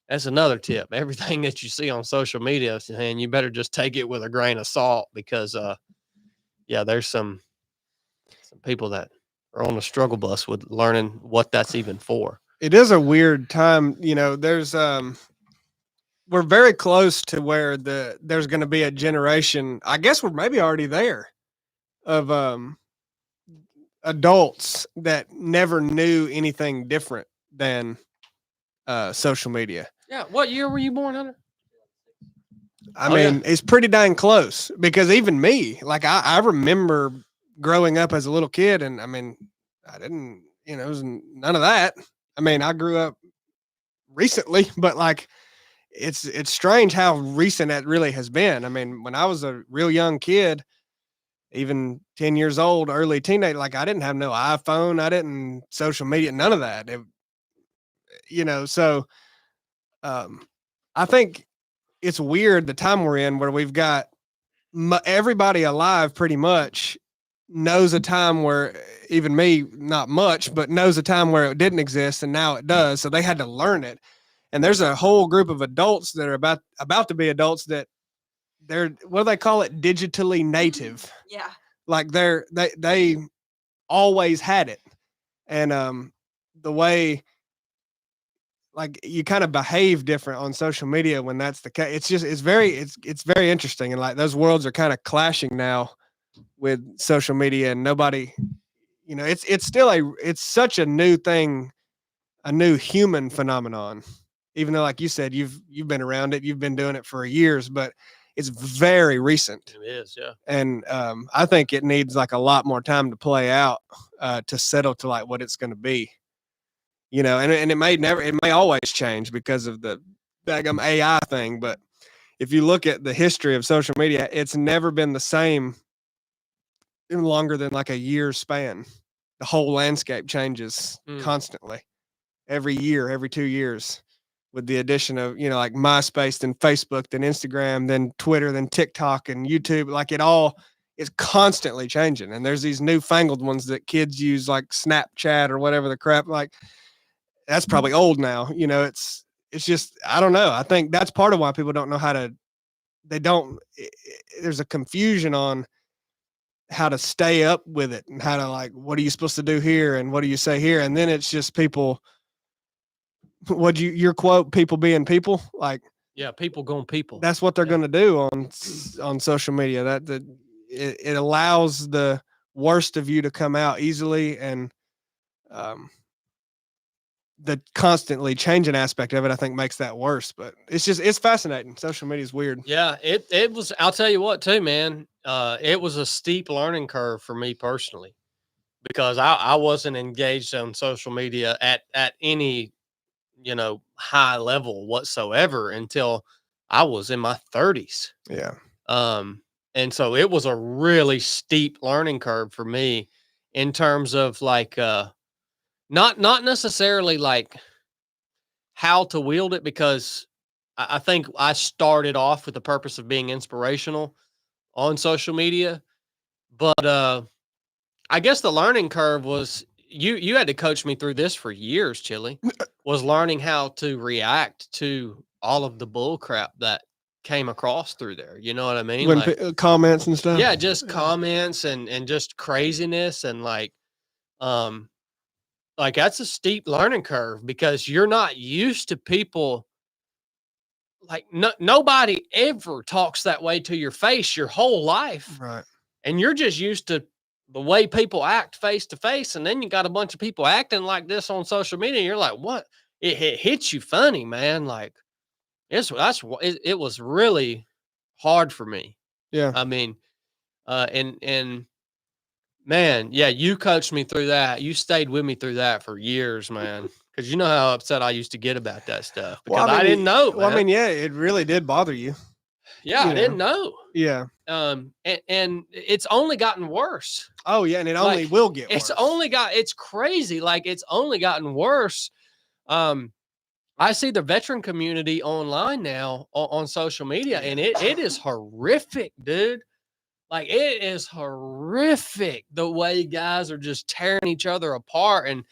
That's another tip. Everything that you see on social media, and you better just take it with a grain of salt because, there's some people that are on the struggle bus with learning what that's even for. It is a weird time. There's, we're very close to where there's going to be a generation, I guess we're maybe already there, of adults that never knew anything different than social media. Yeah. What year were you born, Hunter? I Oh, yeah. mean, it's pretty dang close because even me, like I remember growing up as a little kid, and I mean, I didn't, it was none of that. I mean, I grew up recently, but like it's strange how recent that really has been. I mean, when I was a real young kid, even 10 years old, early teenager, like I didn't have no iPhone, I didn't social media, none of that. So I think it's weird the time we're in where we've got everybody alive pretty much knows a time where even me, not much, but knows a time where it didn't exist and now it does. So they had to learn it. And there's a whole group of adults that are about to be adults that they're, what do they call it? Digitally native. Yeah. Like they always had it. And the way like you kind of behave different on social media when that's the case. It's very interesting. And like those worlds are kind of clashing now with social media, and nobody, it's such a new thing, a new human phenomenon, even though like you said, you've been around it, you've been doing it for years, but it's very recent. It is, yeah. And I think it needs like a lot more time to play out to settle to like what it's going to be. And it may always change because of the daggum AI thing. But if you look at the history of social media, it's never been the same in longer than like a year span. The whole landscape changes constantly every year, every 2 years, with the addition of, like MySpace, then Facebook, then Instagram, then Twitter, then TikTok and YouTube. Like it all is constantly changing. And there's these newfangled ones that kids use, like Snapchat or whatever the crap, like, that's probably old now. It's just, I don't know. I think that's part of why people don't know there's a confusion on how to stay up with it and how to like, what are you supposed to do here? And what do you say here? And then it's just people, your quote, people being people, like, Yeah. People going people. that's what they're going to do on social media. It allows the worst of you to come out easily. And, the constantly changing aspect of it, I think, makes that worse. But it's fascinating. Social media is weird. Yeah, it was. I'll tell you what, too, man. It was a steep learning curve for me personally because I wasn't engaged on social media at any high level whatsoever until I was in my 30s. Yeah. And so it was a really steep learning curve for me in terms of like not necessarily like how to wield it, because I think I started off with the purpose of being inspirational on social media. But I guess the learning curve was you had to coach me through this for years, Chili, was learning how to react to all of the bull crap that came across through there. You know what I mean? When Like, comments and stuff. yeah, just comments and just craziness and like that's a steep learning curve because you're not used to people. Like nobody ever talks that way to your face your whole life. Right. And you're just used to the way people act face to face. And then you got a bunch of people acting like this on social media. You're like, what? It hits you funny, man. Like it was really hard for me. Yeah. I mean, and man, yeah, you coached me through that. You stayed with me through that for years, man. Because you know how upset I used to get about that stuff because I didn't know. Well, I man. mean, yeah, it really did bother you. Yeah, I didn't know. Yeah. And it's only gotten worse. Oh yeah, and it only will get worse. It's crazy. Like it's only gotten worse. I see the veteran community online now on social media, and it is horrific, dude. Like it is horrific the way guys are just tearing each other apart. And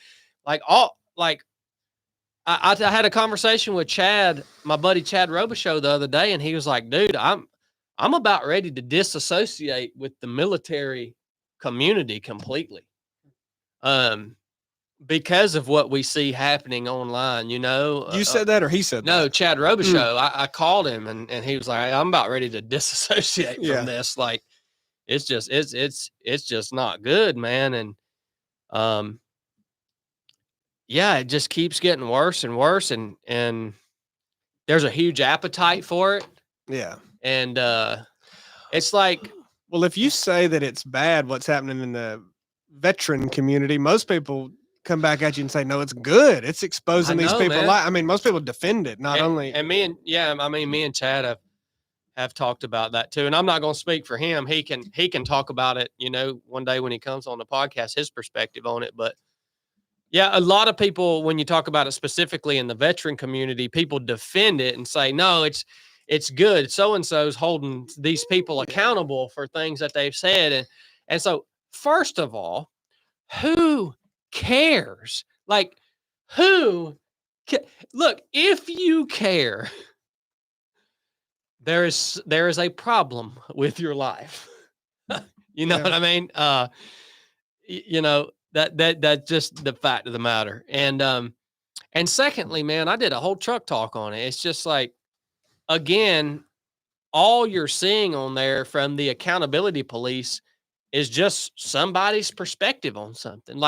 like I had a conversation with Chad, my buddy Chad Robichaux, the other day, and he was like, dude, I'm about ready to disassociate with the military community completely. Because of what we see happening online, You said that or he said that? No, Chad Robichaux. I called him and he was like, I'm about ready to disassociate from this. Like it's just not good, man. And yeah, it just keeps getting worse and worse, and there's a huge appetite for it. Yeah. And it's like, Well, if you say that it's bad, what's happening in the veteran community, most people come back at you and say, no, it's good. It's exposing these know, people. man. I mean, most people defend it, not and, only. and me and Chad have talked about that too. And I'm not going to speak for him. He can talk about it, one day when he comes on the podcast, his perspective on it. But yeah, a lot of people, when you talk about it specifically in the veteran community, people defend it and say, no, it's good. So-and-so's holding these people accountable for things that they've said. And so first of all, who cares? Like, look, if you care, there is a problem with your life. You know Yeah. what I mean? That's just the fact of the matter. And secondly, man, I did a whole truck talk on it. It's just like, again, all you're seeing on there from the accountability police is just somebody's perspective on something.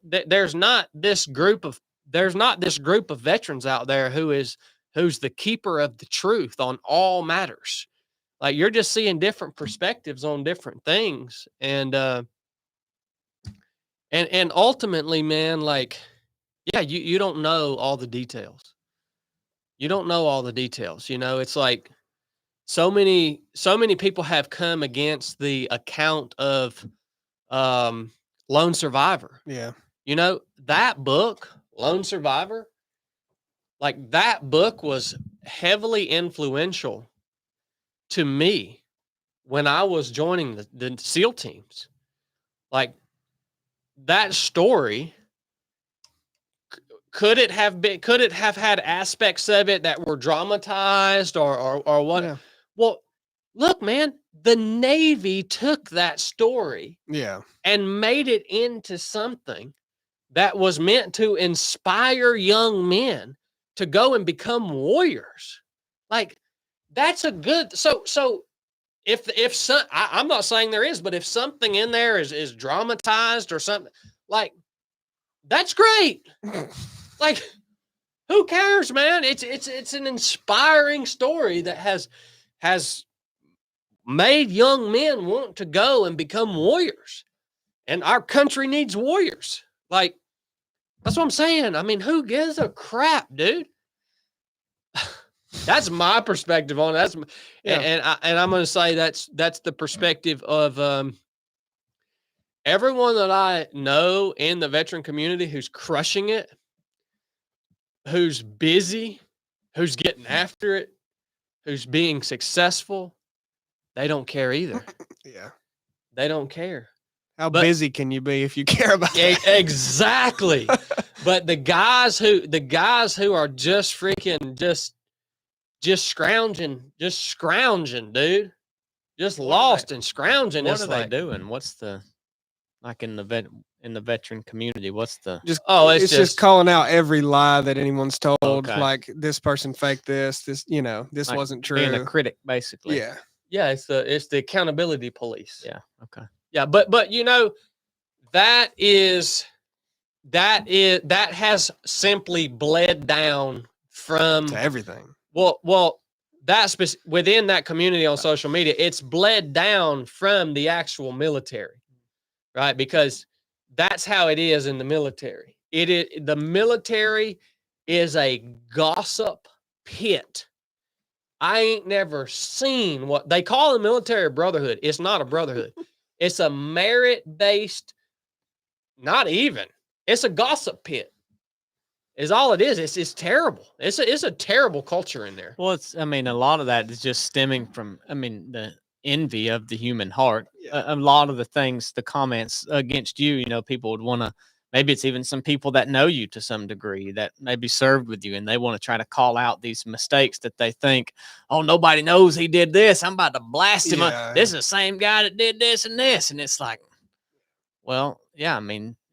There's not this group of veterans out there who's the keeper of the truth on all matters. Like, you're just seeing different perspectives on different things. And ultimately, man, like, yeah, you don't know all the details. You don't know all the details. It's like so many people have come against the account of Lone Survivor. Yeah. That book, Lone Survivor, like, that book was heavily influential to me when I was joining the SEAL teams. Like, that story, could it have had aspects of it that were dramatized or what? Yeah. Well, look, man, the Navy took that story Yeah. and made it into something that was meant to inspire young men to go and become warriors. Like, that's a good, so if some, I'm not saying there is, but if something in there is dramatized or something, like, that's great. Like, who cares, man? It's an inspiring story that has made young men want to go and become warriors. And our country needs warriors. Like, that's what I'm saying. I mean, who gives a crap, dude? That's my perspective on it. And I'm going to say that's the perspective of everyone that I know in the veteran community who's crushing it, who's busy, who's getting after it, who's being successful. They don't care either. Yeah. They don't care. How busy can you be if you care about it? Exactly. But the guys who are just freaking just scrounging, dude, just lost and scrounging. What are they doing? What's the, like, in the veteran community? What's the? It's just calling out every lie that anyone's told. Okay. Like, this person faked this. This Like wasn't true. Being a critic, basically. Yeah. Yeah, it's the accountability police. Yeah. Okay. Yeah, but that has simply bled down from To everything. well that's within that community on social media. It's bled down from the actual military, right? Because that's how it is in the military. The military is a gossip pit. I ain't never seen what they call a military brotherhood. It's not a brotherhood. It's a merit-based, not even. It's a gossip pit. Is all it is. It's terrible. It's a terrible culture in there. Well, a lot of that is just stemming from, the envy of the human heart. Yeah. A lot of the things, the comments against you, people would want to, maybe it's even some people that know you to some degree that maybe served with you, and they want to try to call out these mistakes that they think, oh, nobody knows he did this. I'm about to blast him. Yeah. This is the same guy that did this and this. And it's like, well, yeah,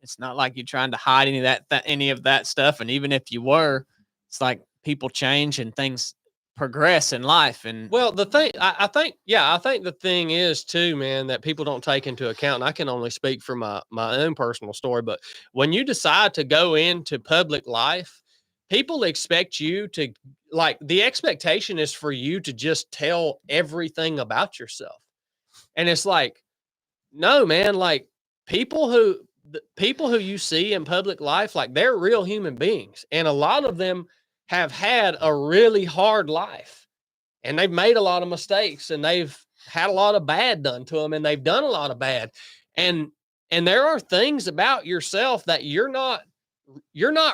it's not like you're trying to hide any of that stuff. And even if you were, it's like people change and things progress in life. And well, the thing I think the thing is too, man, that people don't take into account, and I can only speak for my own personal story, but when you decide to go into public life, people expect you to like the expectation is for you to just tell everything about yourself. And it's like, no, man, like the people who you see in public life, like they're real human beings. And a lot of them have had a really hard life and they've made a lot of mistakes and they've had a lot of bad done to them and they've done a lot of bad. And there are things about yourself that you're not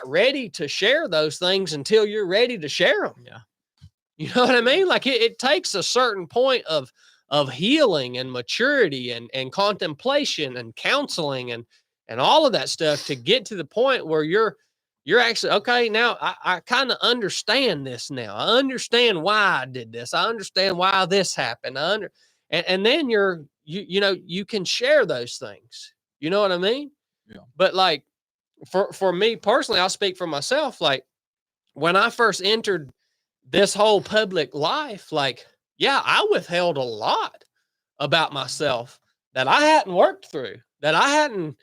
ready to share those things until you're ready to share them. Yeah. You know what I mean? Like it takes a certain point of healing and maturity and contemplation and counseling and all of that stuff to get to the point where you're actually, okay, now I kind of understand this now. I understand why I did this. I understand why this happened. And then you can share those things. You know what I mean? Yeah. But like for me personally, I'll speak for myself. Like when I first entered this whole public life, like, yeah, I withheld a lot about myself that I hadn't worked through, that I hadn't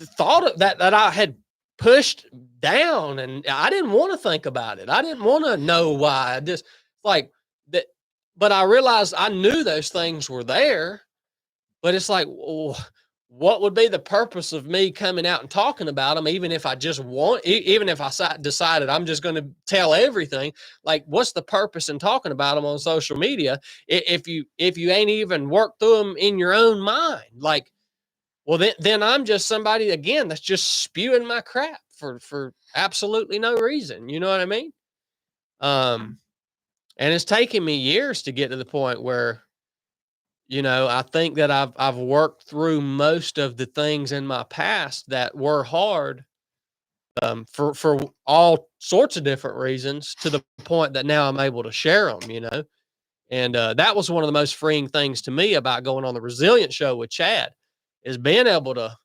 thought of, that I had pushed down, and I didn't want to think about it. I didn't want to know why. I just like that, but I realized I knew those things were there, but it's like, well, what would be the purpose of me coming out and talking about them, even if I decided I'm just going to tell everything? Like, what's the purpose in talking about them on social media if you ain't even worked through them in your own mind? Like, well, then I'm just somebody, again, that's just spewing my crap for absolutely no reason. You know what I mean? And it's taken me years to get to the point where, I think that I've worked through most of the things in my past that were hard, for all sorts of different reasons, to the point that now I'm able to share them, and that was one of the most freeing things to me about going on the Resilient Show with Chad, is being able to,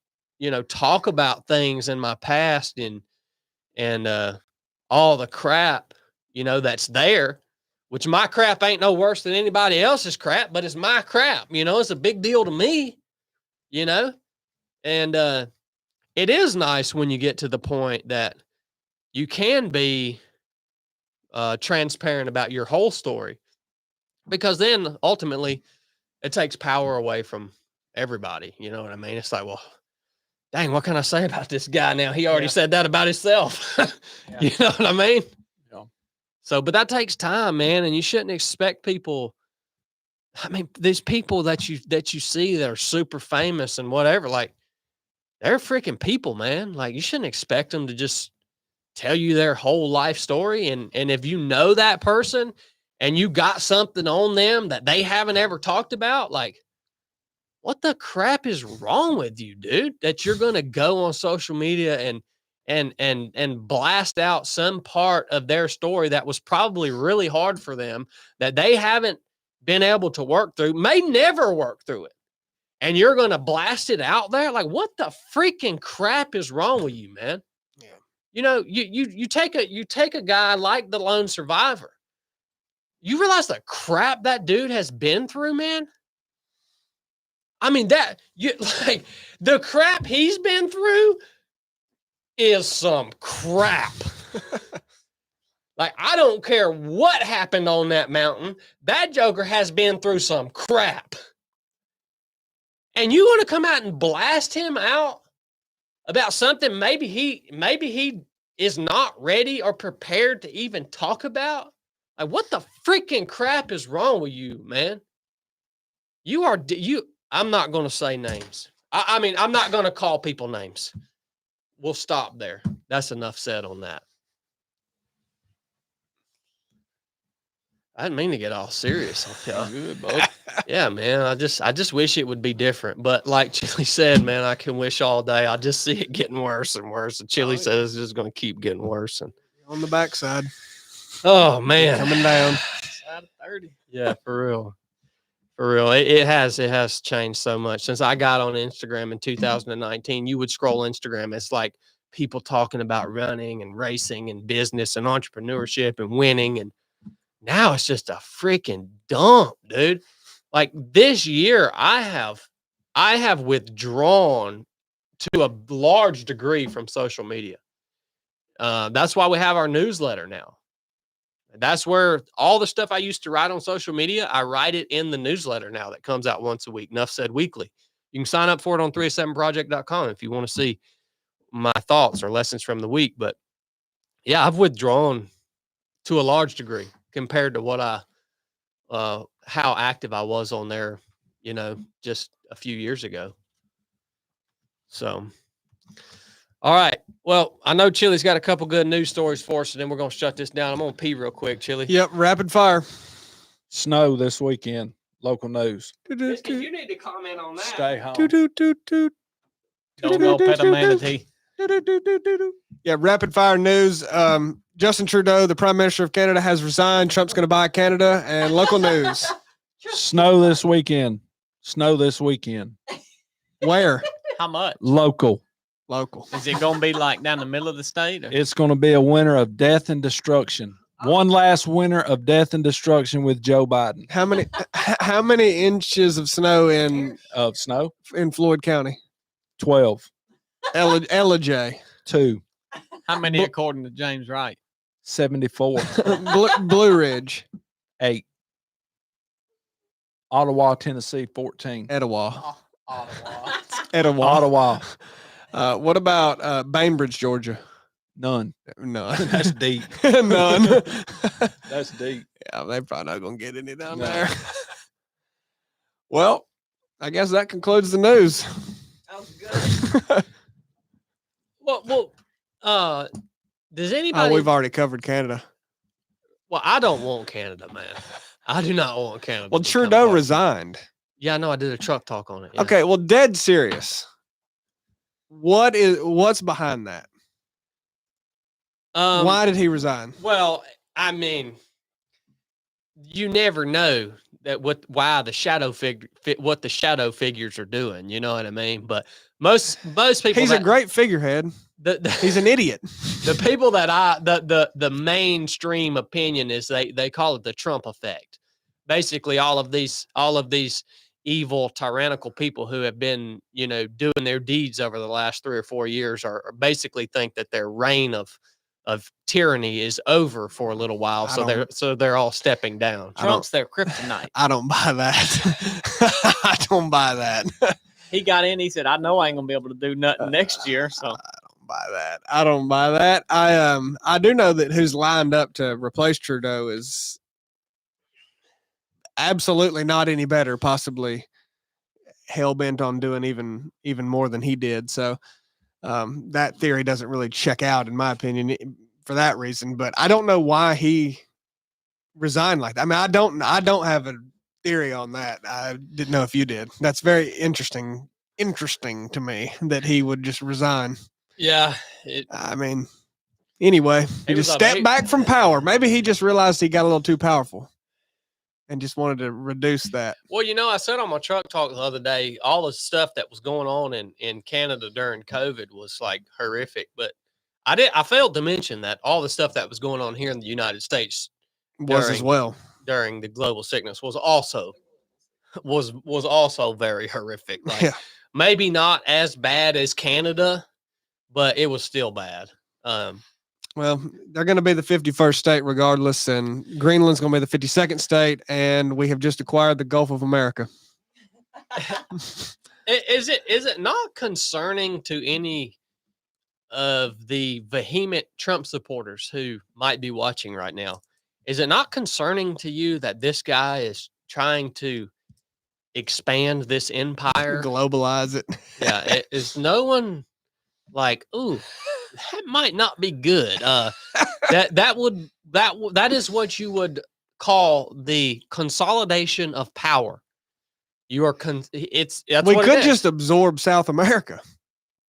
talk about things in my past and all the crap, that's there. Which my crap ain't no worse than anybody else's crap, but it's my crap, it's a big deal to me, and it is nice when you get to the point that you can be transparent about your whole story, because then ultimately it takes power away from everybody. You know what I mean? It's like, well, dang, what can I say about this guy now? He already said that about himself. You know what I mean? Yeah. So, but that takes time, man, and you shouldn't expect people. I mean, these people that you see that are super famous and whatever, like, they're freaking people, man. Like, you shouldn't expect them to just tell you their whole life story. And if you know that person and you got something on them that they haven't ever talked about, like, what the crap is wrong with you, dude? That you're gonna go on social media and blast out some part of their story that was probably really hard for them, that they haven't been able to work through, may never work through it, and you're gonna blast it out there? Like, what the freaking crap is wrong with you, man? Yeah. You take a guy like the lone survivor. You realize the crap that dude has been through, man? I mean, like, the crap he's been through is some crap. Like, I don't care what happened on that mountain. That joker has been through some crap. And you want to come out and blast him out about something maybe he is not ready or prepared to even talk about? Like, what the freaking crap is wrong with you, man? I'm not going to say names. I mean, I'm not going to call people names. We'll stop there. That's enough said on that. I didn't mean to get all serious on y'all. Good, bud. Yeah, man. I just wish it would be different. But like Chili said, man, I can wish all day. I just see it getting worse and worse. And Chili says it's just going to keep getting worse. And On the backside, oh man, coming down. Side of 30. Yeah, for real. For real. It has changed so much since I got on Instagram in 2019. You would scroll Instagram, it's like people talking about running and racing and business and entrepreneurship and winning, and now it's just a freaking dump, dude. Like, this year I have withdrawn to a large degree from social media. That's why we have our newsletter now. That's where all the stuff I used to write on social media, I write it in the newsletter now that comes out once a week, Enough Said Weekly. You can sign up for it on 307project.com if you want to see my thoughts or lessons from the week. But yeah, I've withdrawn to a large degree compared to what how active I was on there, just a few years ago. So, all right. Well, I know Chili's got a couple good news stories for us, and then we're going to shut this down. I'm going to pee real quick, Chili. Yep, rapid fire. Snow this weekend. Local news. You need to comment on that. Stay home. Don't go pet a manatee. Yeah, rapid fire news. Justin Trudeau, the Prime Minister of Canada, has resigned. Trump's going to buy Canada. And local news. Snow this weekend. Snow this weekend. Where? How much? Local. Is it going to be like down the middle of the state? Or? It's going to be a winter of death and destruction. One last winter of death and destruction with Joe Biden. How many inches of snow in Floyd County? 12. Ella J. 2. How many according to James Wright? 74. Blue Ridge. 8. Ottawa, Tennessee, 14. Etowah. Ottawa. What about Bainbridge, Georgia? None. None. That's deep. None. That's deep. Yeah, they're probably not going to get any down there. Well, I guess that concludes the news. That was good. Well, does anybody? We've already covered Canada. Well, I don't want Canada, man. I do not want Canada. Well, to become Trudeau part- resigned. Yeah, I know. I did a truck talk on it. Yeah. Okay, well, dead serious. What's behind that? Why did he resign? Well, I mean, you never know that why the shadow what the shadow figures are doing. You know what I mean? But most people. He's a great figurehead. He's an idiot. The people that the mainstream opinion is they call it the Trump effect. Basically, all of these evil, tyrannical people who have been, doing their deeds over the last 3 or 4 years are basically think that their reign of tyranny is over for a little while. So they're all stepping down. Trump's their kryptonite. I don't buy that. I don't buy that. He got in. He said, "I know I ain't gonna be able to do nothing next year." So I don't buy that. I do know that who's lined up to replace Trudeau is absolutely not any better, possibly hell bent on doing even more than he did. So that theory doesn't really check out, in my opinion, for that reason. But I don't know why he resigned like that. I mean, I don't have a theory on that. I didn't know if you did. That's very interesting to me that he would just resign. Yeah. I mean, anyway, he just stepped back from power. Maybe he just realized he got a little too powerful and just wanted to reduce that. Well, I said on my truck talk the other day, all the stuff that was going on in Canada during COVID was like horrific. But I failed to mention that all the stuff that was going on here in the United States As well during the global sickness was also very horrific. Like, maybe not as bad as Canada, but it was still bad. Well, they're going to be the 51st state regardless, and Greenland's going to be the 52nd state, and we have just acquired the Gulf of America. Is it not concerning to any of the vehement Trump supporters who might be watching right now? Is it not concerning to you that this guy is trying to expand this empire? Globalize it. Yeah. Is no one like, ooh, that might not be good. That is what you would call the consolidation of power. You are we could just absorb South America.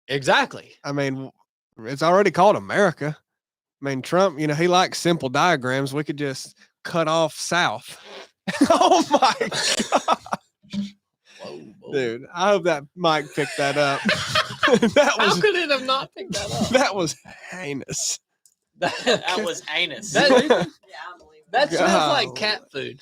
Exactly. I mean, it's already called America. I mean, Trump, he likes simple diagrams. We could just cut off South. Oh my gosh. Whoa. Dude, I hope that Mike picked that up. How could it have not picked that up? That was heinous. That was anus. That smells like cat food.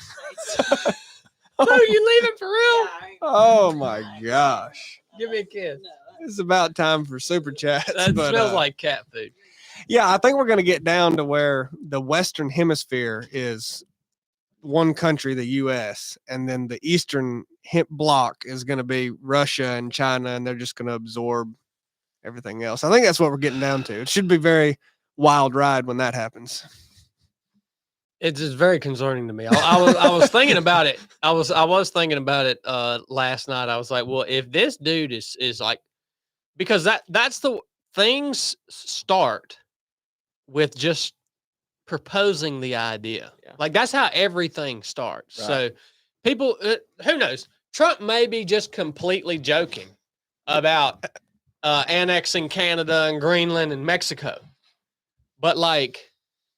Oh, you leaving for real? Oh my gosh. Give me a kiss. It's about time for super chats. That smells like cat food. Yeah, I think we're going to get down to where the Western Hemisphere is one country, the U.S., and then the Eastern bloc is going to be Russia and China, and they're just going to absorb everything else. I think that's what we're getting down to. It should be very wild ride when that happens. It's just very concerning to me. I was thinking about it. I was thinking about it last night. I was like, well, if this dude is like, because that's the things start with just proposing the idea. Yeah. Like that's how everything starts. Right. So people, who knows? Trump may be just completely joking about annexing Canada and Greenland and Mexico, but like.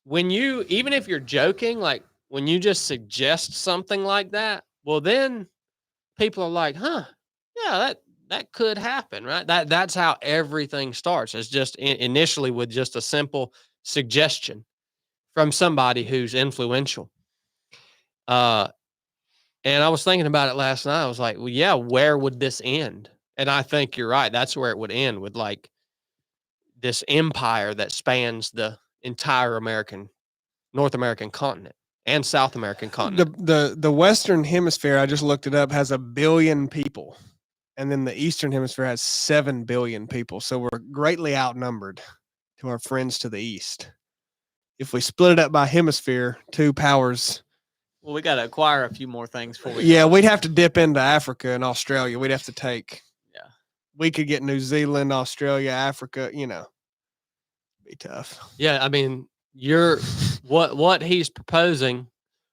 Even if you're joking, like when you just suggest something like that, well, then people are like, huh, yeah, that could happen, right? That's how everything starts. It's just initially with just a simple suggestion from somebody who's influential. And I was thinking about it last night. I was like, well, yeah, where would this end? And I think you're right. That's where it would end, with like this empire that spans the entire North American continent and South American continent. The Western Hemisphere, I just looked it up, has 1 billion people, and then the Eastern Hemisphere has 7 billion people. So we're greatly outnumbered to our friends to the east. If we split it up by hemisphere, two powers. Well, we got to acquire a few more things before we. Yeah, we'd have to dip into Africa and Australia. We'd have to take. Yeah. We could get New Zealand, Australia, Africa. Be tough. Yeah, I mean, what he's proposing,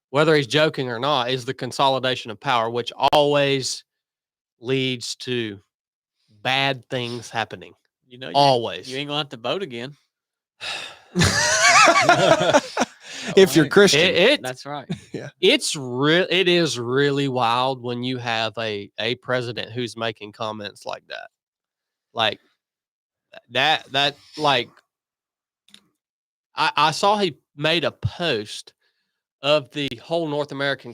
whether he's joking or not, is the consolidation of power, which always leads to bad things happening. Always. You ain't gonna have to vote again. If you're Christian. That's right. Yeah. It is really wild when you have a president who's making comments like that. Like that like I saw he made a post of the whole North American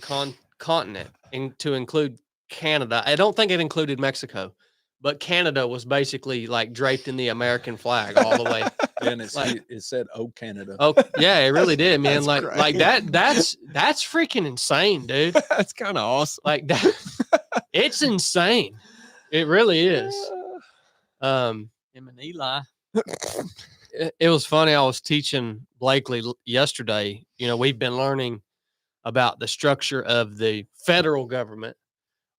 continent to include Canada. I don't think it included Mexico, but Canada was basically like draped in the American flag all the way. And it said, "Oh, Canada." Oh yeah, it really did, man. That's like great. that's freaking insane, dude. That's kind of awesome. Like that, it's insane. It really is. Him and Eli. It was funny. I was teaching Blakely yesterday. We've been learning about the structure of the federal government.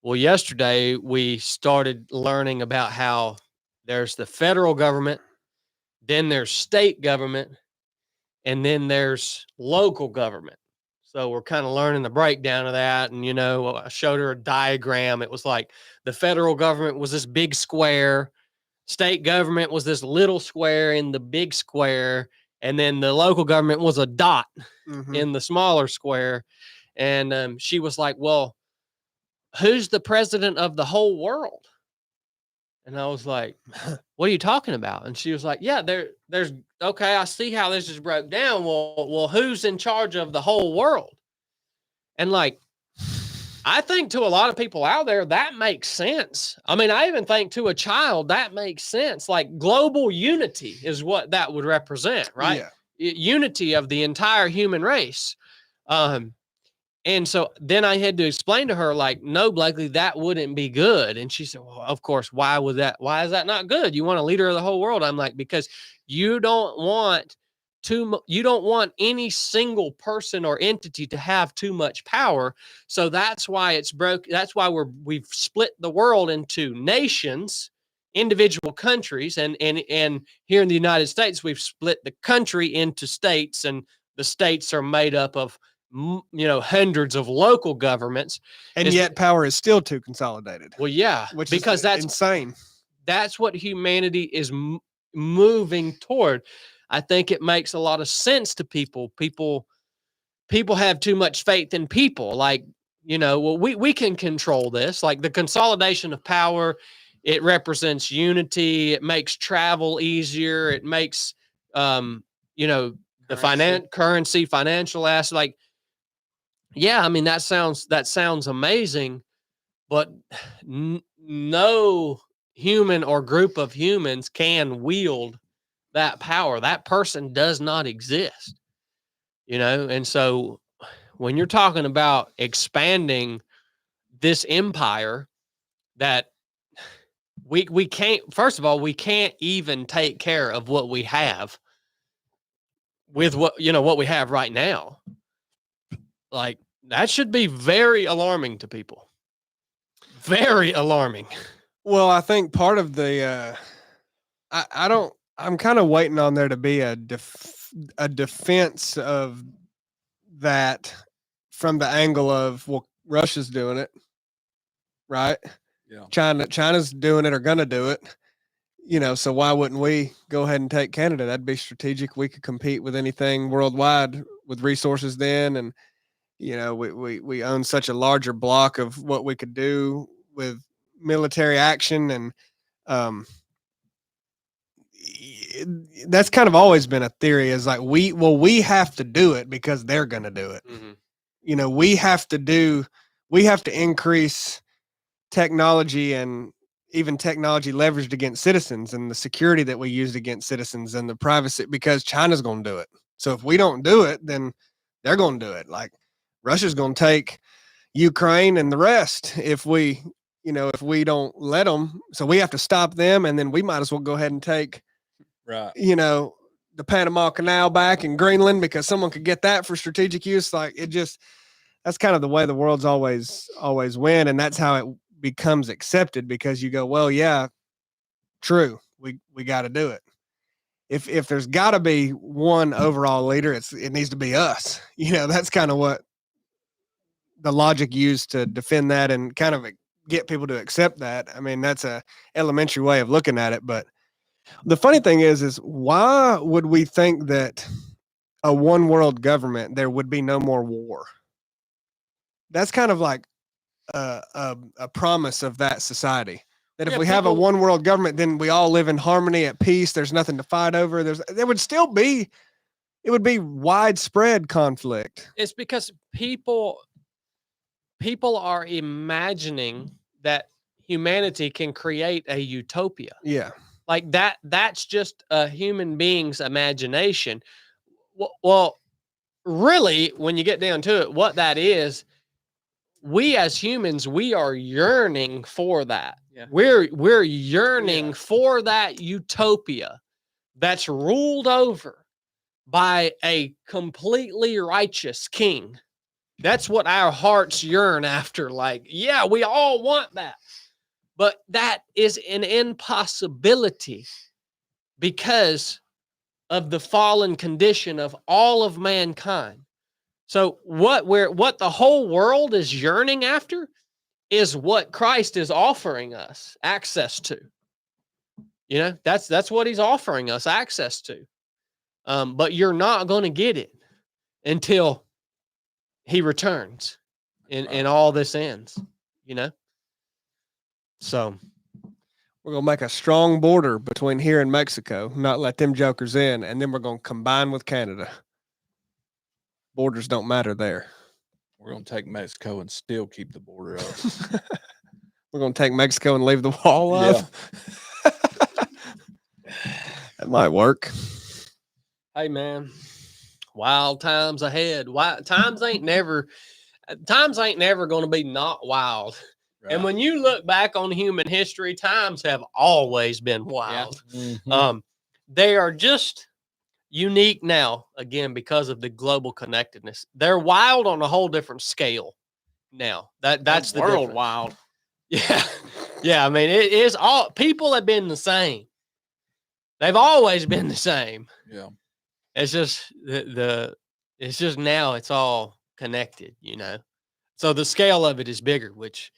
Well, yesterday we started learning about how there's the federal government, then there's state government, and then there's local government. So we're kind of learning the breakdown of that. And, I showed her a diagram. It was like the federal government was this big square. State government was this little square in the big square, and then the local government was a dot in the smaller square. And she was like, well, who's the president of the whole world? And I was like, what are you talking about? And she was like, yeah, there's okay, I see how this is broke down. Well, who's in charge of the whole world? And like, I think to a lot of people out there, that makes sense. I mean, I even think to a child, that makes sense. Like global unity is what that would represent, right? Yeah. Unity of the entire human race. And so then I had to explain to her, like, no, Blakely, that wouldn't be good. And she said, well, of course, why is that not good? You want a leader of the whole world? I'm like, because you don't want any single person or entity to have too much power. So that's why it's broke. That's why we've split the world into nations, individual countries. And here in the United States, we've split the country into states, and the states are made up of, hundreds of local governments. And yet power is still too consolidated. Well, yeah, because that's insane. That's what humanity is moving toward. I think it makes a lot of sense to people. People have too much faith in people. Like, well, we can control this. Like the consolidation of power, it represents unity. It makes travel easier. It makes, the currency, financial asset. Like, yeah, I mean, that sounds amazing, but no human or group of humans can wield that power. That person does not exist, And so when you're talking about expanding this empire, that we can't, first of all, we can't even take care of what we have with what we have right now. Like, that should be very alarming to people. Very alarming. Well, I think part of the I'm kind of waiting on there to be a defense of that from the angle of, well, Russia's doing it, right? Yeah. China's doing it or gonna do it. So why wouldn't we go ahead and take Canada? That'd be strategic. We could compete with anything worldwide with resources then, and we own such a larger block of what we could do with military action, and that's kind of always been a theory, is like we have to do it because they're going to do it. Mm-hmm. We have to increase technology, and even technology leveraged against citizens, and the security that we used against citizens, and the privacy, because China's going to do it. So if we don't do it, then they're going to do it. Like, Russia's going to take Ukraine and the rest if we don't let them. So we have to stop them, and then we might as well go ahead and take, the Panama Canal back in Greenland, because someone could get that for strategic use. Like, that's kind of the way the world's always win, and that's how it becomes accepted, because you go, well, yeah, true, we got to do it. If there's got to be one overall leader, it needs to be us. That's kind of what the logic used to defend that and kind of get people to accept that. I mean, that's a elementary way of looking at it. But the funny thing is why would we think that a one world government, there would be no more war? That's kind of like a promise of that society. That if we have a one world government, then we all live in harmony, at peace. There's nothing to fight over. It would be widespread conflict. It's because people are imagining that humanity can create a utopia. Yeah. Like that's just a human being's imagination. Well, really, when you get down to it, what that is, we as humans, we are yearning for that. Yeah. We're yearning for that utopia that's ruled over by a completely righteous king. That's what our hearts yearn after. Like, yeah, we all want that. But that is an impossibility because of the fallen condition of all of mankind. So what the whole world is yearning after is what Christ is offering us access to. That's what he's offering us access to. But you're not going to get it until he returns and all this ends, So we're going to make a strong border between here and Mexico, not let them jokers in, and then we're going to combine with Canada. Borders don't matter there. We're going to take Mexico and still keep the border up. We're going to take Mexico and leave the wall up. That might work. Hey, man, wild times ahead. Times ain't never going to be not wild. Right. And when you look back on human history, times have always been wild. Yeah. Mm-hmm. They are just unique now, again, because of the global connectedness. They're wild on a whole different scale now. That's the world difference. Wild. Yeah. Yeah. I mean, it is all, people have been the same. They've always been the same. Yeah. It's just it's just now it's all connected, So the scale of it is bigger, which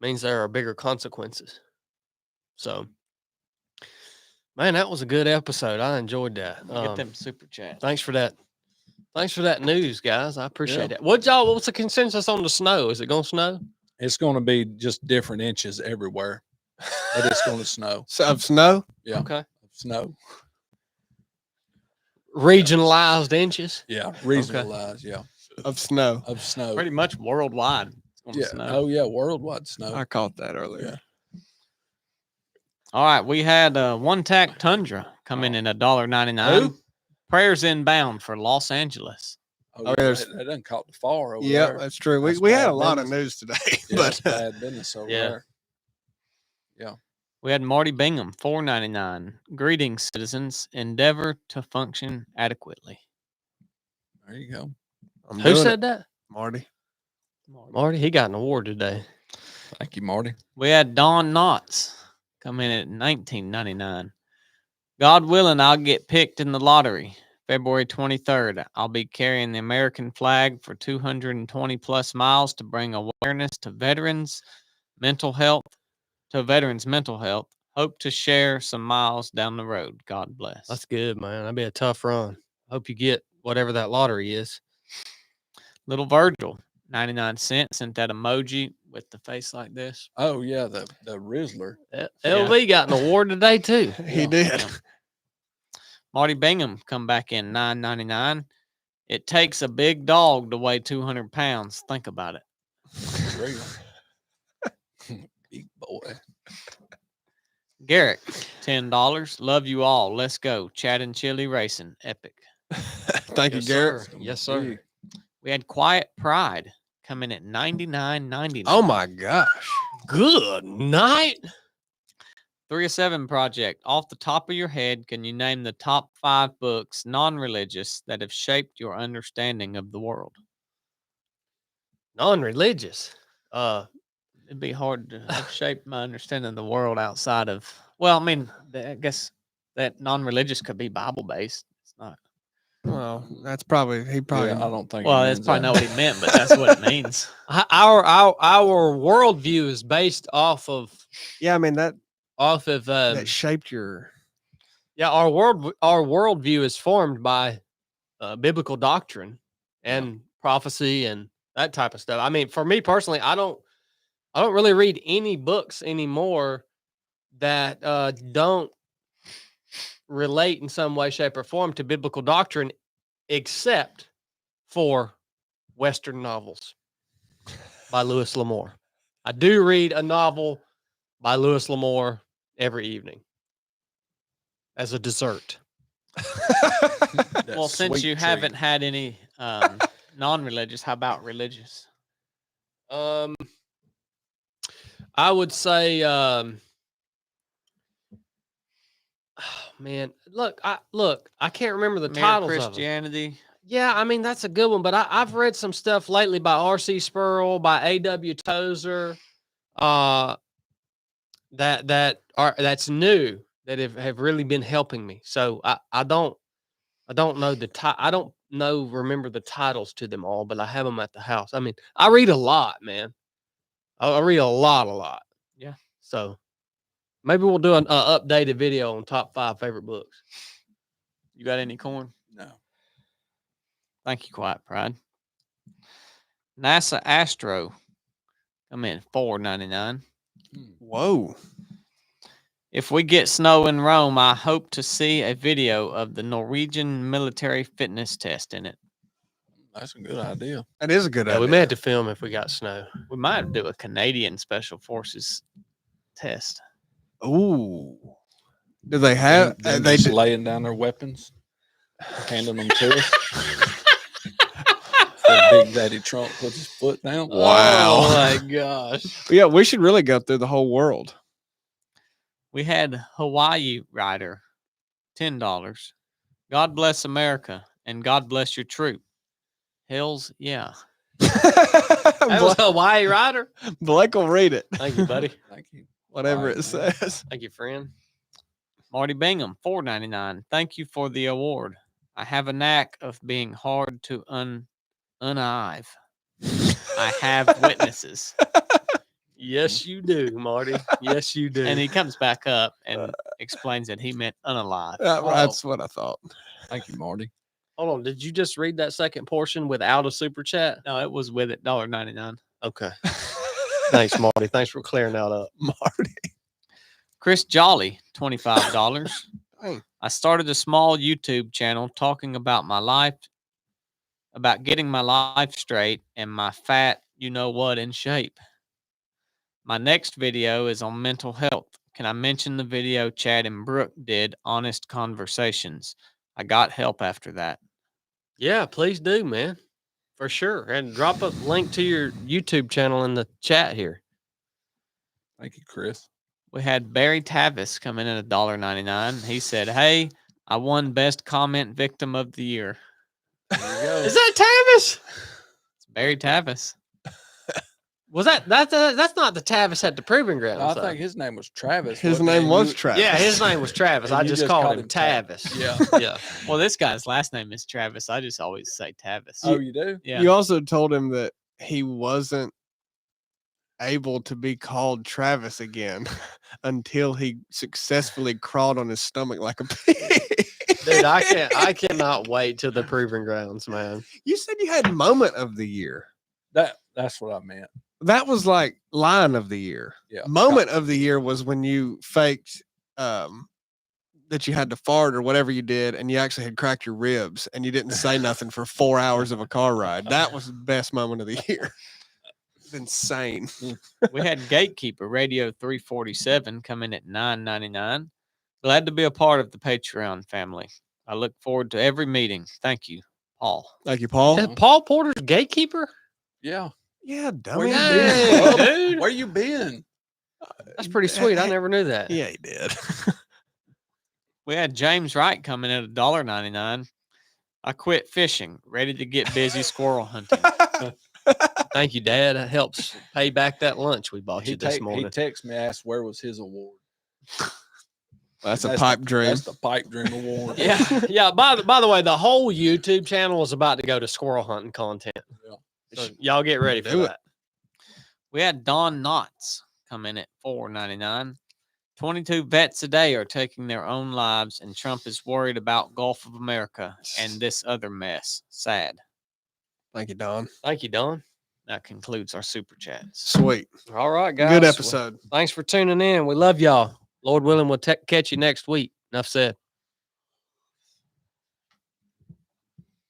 means there are bigger consequences. So, man, that was a good episode. I enjoyed that. Get them super chats. Thanks for that. Thanks for that news, guys. I appreciate it. What's the consensus on the snow? Is it going to snow? It's going to be just different inches everywhere, but it's going to snow. Of snow? Yeah. Okay. Of snow. Regionalized inches? Yeah. Regionalized, yeah. Of snow. Of snow. Pretty much worldwide. It's going to snow. Oh, yeah. Worldwide snow. I caught that earlier. Yeah. All right. We had one tack Tundra coming Oh. in $1.99. Who? Prayers inbound for Los Angeles. Oh, Oh, yeah, there's- they done caught the far over Yeah, there. that's true. That's We had bad a lot of business. news today, Yeah, but it's bad business over Yeah. there. We had Marty Bingham, $4.99. Greetings, citizens. Endeavor to function adequately. There you go. I'm Who doing said it, that? Marty. Marty. He got an award today. Thank you, Marty. We had Don Knotts come in at $19.99. God willing, I'll get picked in the lottery. February 23rd, I'll be carrying the American flag for 220 plus miles to bring awareness to veterans' mental health. Hope to share some miles down the road. God bless. That's good, man. That'd be a tough run. Hope you get whatever that lottery is. Little Virgil, 99 cents, sent that emoji with the face like this. Oh yeah, the Rizzler. LV got an award today too. He Yeah. did. Yeah. Marty Bingham come back in $9.99. It takes a big dog to weigh 200 pounds. Think about it. Real. Big boy. Garrett, $10. Love you all. Let's go. Chad and Chili Racing. Epic. Thank you, Yes, Garrett. sir. Yes, sir. Big. We had Quiet Pride coming at $99.99. Oh my gosh. Good night. 307 Project. Off the top of your head, can you name the top 5 books, non-religious, that have shaped your understanding of the world? Non-religious. It'd be hard to have shaped my understanding of the world outside of. Well, I mean, I guess that non-religious could be Bible-based. It's not. Well, that's probably he probably. Yeah, I don't think. Well, he that's means probably that. not what he meant, but that's what it means. Our worldview is based off of Yeah, I mean that that shaped your. yeah, our worldview is formed by biblical doctrine and prophecy and that type of stuff. I mean, for me personally, I don't really read any books anymore that don't relate in some way, shape, or form to biblical doctrine, except for Western novels by Louis L'Amour. I do read a novel by Louis L'Amour every evening as a dessert. That Well, since sweet you treat. haven't had any non-religious, how about religious? I would say, oh, man, I can't remember the Mere titles of them. Christianity. Yeah, I mean that's a good one, but I've read some stuff lately by R.C. Sproul, by A.W. Tozer, that's new that have really been helping me. So I don't know remember the titles to them all, but I have them at the house. I mean, I read a lot, man. I read a lot. Yeah. So maybe we'll do an updated video on top 5 favorite books. You got any corn? No. Thank you, Quiet Pride. NASA Astro. I'm in $4.99. Whoa. If we get snow in Rome, I hope to see a video of the Norwegian military fitness test in it. That's a good idea. That is a good Yeah, idea. we may have to film if we got snow. We might do a Canadian Special Forces test. Ooh. Do they have? Them They just do, laying down their weapons, handing them to us. So Big Daddy Trump puts his foot down. Wow. Oh my gosh. yeah, we should really go through the whole world. We had Hawaii Rider, $10. God bless America and God bless your troop. Hells yeah. That was Hawaii Rider. Blake will read it. Thank you, buddy. Thank you. Whatever Right, it man. says. Thank you, friend. Marty Bingham, $4.99. Thank you for the award. I have a knack of being hard to unive. I have witnesses. Yes, you do, Marty. Yes, you do. And he comes back up and explains that he meant unalive. That's what I thought. Thank you, Marty. Hold on. Did you just read that second portion without a super chat? No, it was with it, $1.99. Okay. Thanks, Marty. Thanks for clearing that up. Marty. Chris Jolly, $25. Dang. I started a small YouTube channel talking about my life, about getting my life straight and my fat, you know what, in shape. My next video is on mental health. Can I mention the video Chad and Brooke did, Honest Conversations? I got help after that. Yeah, please do, man. For sure. And drop a link to your YouTube channel in the chat here. Thank you, Chris. We had Barry Tavis come in at $1.99. He said, "Hey, I won Best Comment Victim of the Year." There you go. Is that Tavis? It's Barry Tavis. Was that's not the Tavis at the Proving Grounds? I though. think his name was Travis. His wasn't it? name was You- Travis. Yeah, his name was Travis. And I you just just called called him him Tavis. Yeah. Yeah. Well, this guy's last name is Travis. I just always say Tavis. Oh, you do? Yeah. You also told him that he wasn't able to be called Travis again until he successfully crawled on his stomach like a pig. Dude, I cannot wait till the Proving Grounds, man. You said you had moment of the year. That's what I meant. That was like line of the year. Yeah. Moment of the year was when you faked that you had to fart or whatever you did, and you actually had cracked your ribs and you didn't say nothing for 4 hours of a car ride. That was the best moment of the year. It's insane. We had Gatekeeper Radio 347 come in at $9.99. Glad to be a part of the Patreon family. I look forward to every meeting. Thank you, Paul. Thank you, Paul. Is Paul Porter's gatekeeper? Yeah. Yeah, Where dummy. you Dang, been, bub? dude. Where you been? That's pretty sweet. I never knew that. Yeah, he did. We had James Wright coming in at $1.99. I quit fishing, ready to get busy squirrel hunting. Thank you, Dad. That helps pay back that lunch we bought He you this he morning. texted me, asked where was his award. That's a That's pipe the- dream. That's the pipe dream award. Yeah, yeah. By the way, the whole YouTube channel is about to go to squirrel hunting content. Yeah. So y'all get ready for Do it. that. We had Don Knotts come in at $4.99. 22 vets a day are taking their own lives, and Trump is worried about Gulf of America and this other mess. Sad. Thank you, Don. Thank you, Don. That concludes our super chats. Sweet. All right, guys. Good Well, episode. thanks for tuning in. We love y'all. Lord willing, we'll catch you next week. Enough said.